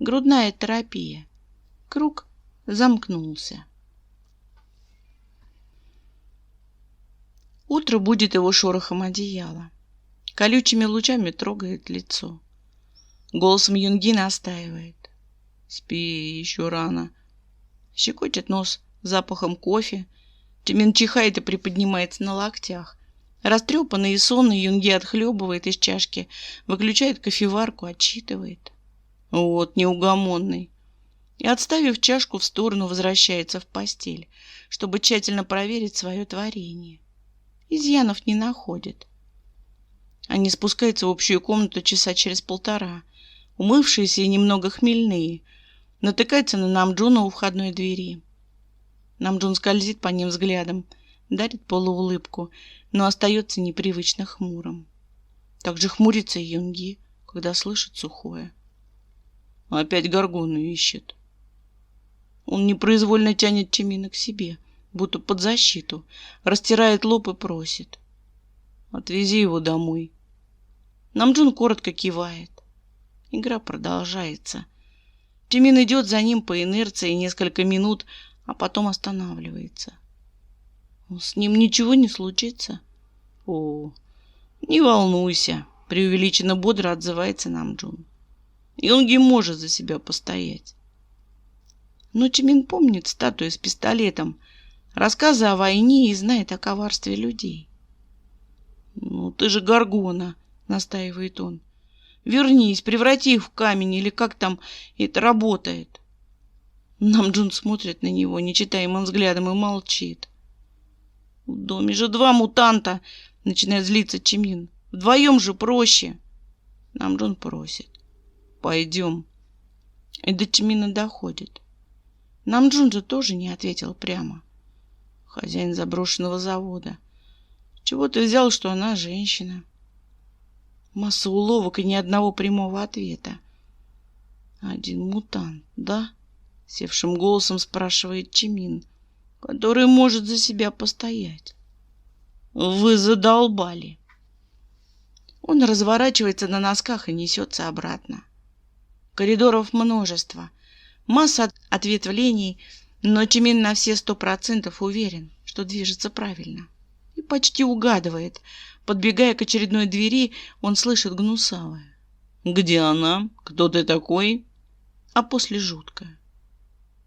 Грудная терапия. Круг замкнулся. Утро будет его шорохом одеяла. Колючими лучами трогает лицо. Голосом Юнги настаивает: «Спи, еще рано». Щекочет нос запахом кофе. Чимин чихает и приподнимается на локтях. Растрепанный и сонный Юнги отхлебывает из чашки, выключает кофеварку, отчитывает. Вот неугомонный. И, отставив чашку в сторону, возвращается в постель, чтобы тщательно проверить свое творение. Изъянов не находит. Они спускаются в общую комнату часа через полтора, умывшиеся и немного хмельные, натыкается на Намджуна у входной двери. Намджун скользит по ним взглядом, дарит полуулыбку, но остается непривычно хмурым. Так же хмурится и Юнги, когда слышит сухое: «Опять Горгону ищет». Он непроизвольно тянет Чимина к себе, будто под защиту, растирает лоб и просит: «Отвези его домой». Намджун коротко кивает. Игра продолжается. Чимин идет за ним по инерции несколько минут, а потом останавливается. С ним ничего не случится? О, не волнуйся, преувеличенно бодро отзывается Намджун. Юнги может за себя постоять. Но Чимин помнит статую с пистолетом, рассказы о войне и знает о коварстве людей. «Ну, ты же Горгона», — настаивает он. «Вернись, преврати их в камень, или как там это работает». Намджун смотрит на него нечитаемым взглядом и молчит. «В доме же 2 мутанта», — начинает злиться Чимин. «Вдвоем же проще». Намджун просит: «Пойдем». И до Чимина доходит. Намджун же тоже не ответил прямо. Хозяин заброшенного завода. Чего ты взял, что она женщина? Масса уловок и ни одного прямого ответа. «Один мутант, да?» — севшим голосом спрашивает Чимин. «Который может за себя постоять». «Ну, ты же Горгона», — настаивает он. «Вернись, преврати их в камень, или как там это работает». Намджун смотрит на него нечитаемым взглядом и молчит. «Пойдем». И до Чимина доходит. Намджун же тоже не ответил прямо. Хозяин заброшенного завода. Чего ты взял, что она женщина? Масса уловок и ни одного прямого ответа. «Один мутант, да?» — севшим голосом спрашивает Чимин, который может за себя постоять. Вы задолбали. Он разворачивается на носках и несется обратно. Коридоров множество, масса ответвлений, но Чимин на все 100% уверен, что движется правильно. И почти угадывает. Подбегая к очередной двери, он слышит гнусавое: «Где она? Кто ты такой?» А после жуткое: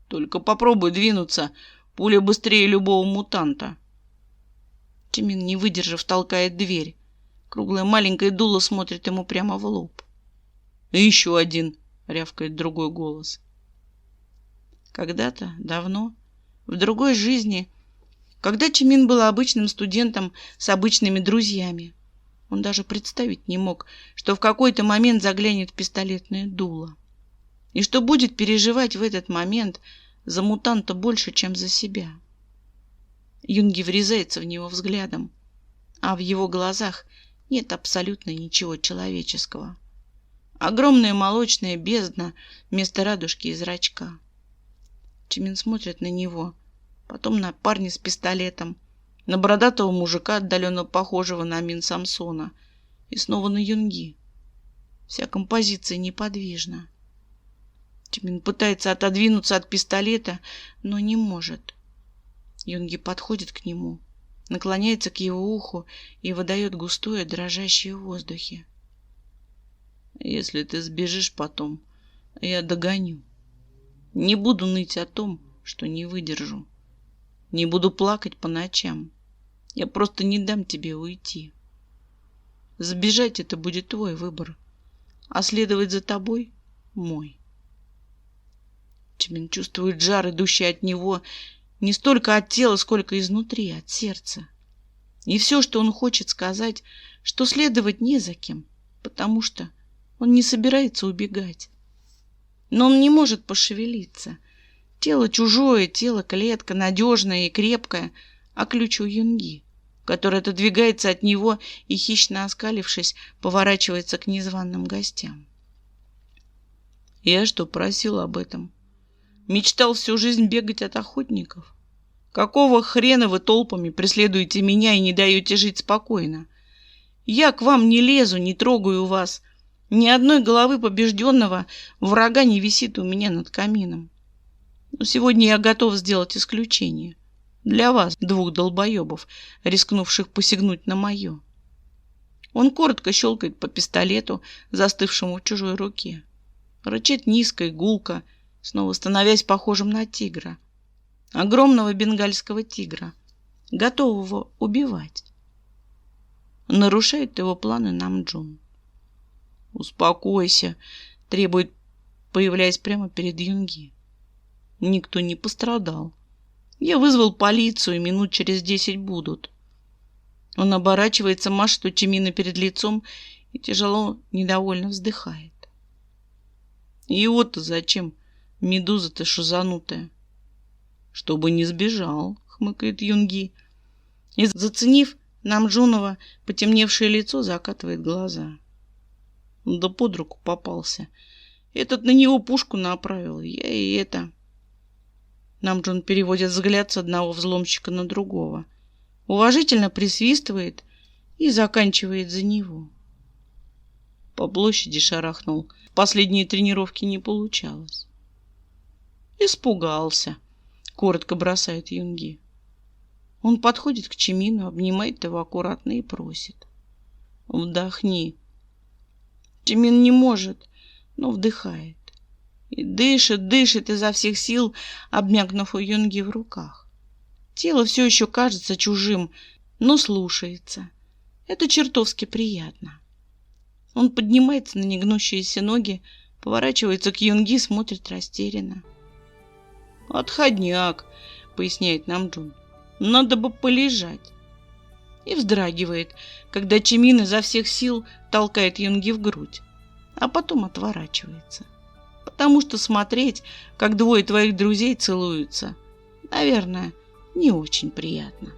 «Только попробуй двинуться, пуля быстрее любого мутанта». Чимин, не выдержав, толкает дверь. Круглое маленькое дуло смотрит ему прямо в лоб. «И еще один!» — рявкает другой голос. Когда-то, давно, в другой жизни, когда Чимин был обычным студентом с обычными друзьями, он даже представить не мог, что в какой-то момент заглянет в пистолетное дуло. И что будет переживать в этот момент за мутанта больше, чем за себя. Юнги врезается в него взглядом, а в его глазах нет абсолютно ничего человеческого. Огромная молочная бездна вместо радужки и зрачка. Чимин смотрит на него, потом на парня с пистолетом, на бородатого мужика, отдаленно похожего на Мин Самсона, и снова на Юнги. Вся композиция неподвижна. Чимин пытается отодвинуться от пистолета, но не может. Юнги подходит к нему, наклоняется к его уху и выдает густое, дрожащее в воздухе: «Если ты сбежишь потом, я догоню. Не буду ныть о том, что не выдержу. Не буду плакать по ночам. Я просто не дам тебе уйти. Сбежать — это будет твой выбор, а следовать за тобой — мой». Чимин чувствует жар, идущий от него не столько от тела, сколько изнутри, от сердца. И все, что он хочет сказать, что следовать не за кем, потому что он не собирается убегать. Но он не может пошевелиться. Тело чужое, тело клетка, надежное и крепкое, а ключ у Юнги, который отодвигается от него и, хищно оскалившись, поворачивается к незваным гостям. «Я что, просил об этом? Мечтал всю жизнь бегать от охотников? Какого хрена вы толпами преследуете меня и не даете жить спокойно? Я к вам не лезу, не трогаю вас. Ни одной головы побежденного врага не висит у меня над камином. Но сегодня я готов сделать исключение. Для вас, двух долбоебов, рискнувших посягнуть на мое». Он коротко щелкает по пистолету, застывшему в чужой руке. Рычит низко и гулко, снова становясь похожим на тигра. Огромного бенгальского тигра, готового убивать. Нарушает его планы Намджун. «Успокойся», — требует, появляясь прямо перед Юнги. «Никто не пострадал. Я вызвал полицию, и минут через 10 будут». Он оборачивается, машет у Чимина перед лицом и тяжело, недовольно вздыхает. «Его-то зачем? Медуза-то шузанутая». «Чтобы не сбежал», — хмыкает Юнги. И, заценив Намджунова потемневшее лицо, закатывает глаза. Да под руку попался. Этот на него пушку направил. Я и это... Намджун переводит взгляд с одного взломщика на другого. Уважительно присвистывает и заканчивает за него. По площади шарахнул. Последние тренировки не получалось. «Испугался», — коротко бросает Юнги. Он подходит к Чимину, обнимает его аккуратно и просит: «Вдохни». Чимин не может, но вдыхает. И дышит, дышит изо всех сил, обмякнув у Юнги в руках. Тело все еще кажется чужим, но слушается. Это чертовски приятно. Он поднимается на негнущиеся ноги, поворачивается к Юнги, смотрит растерянно. «Отходняк», — поясняет Намджун. «Надо бы полежать». И вздрагивает, когда Чимин изо всех сил толкает Юнги в грудь, а потом отворачивается. Потому что смотреть, как двое твоих друзей целуются, наверное, не очень приятно.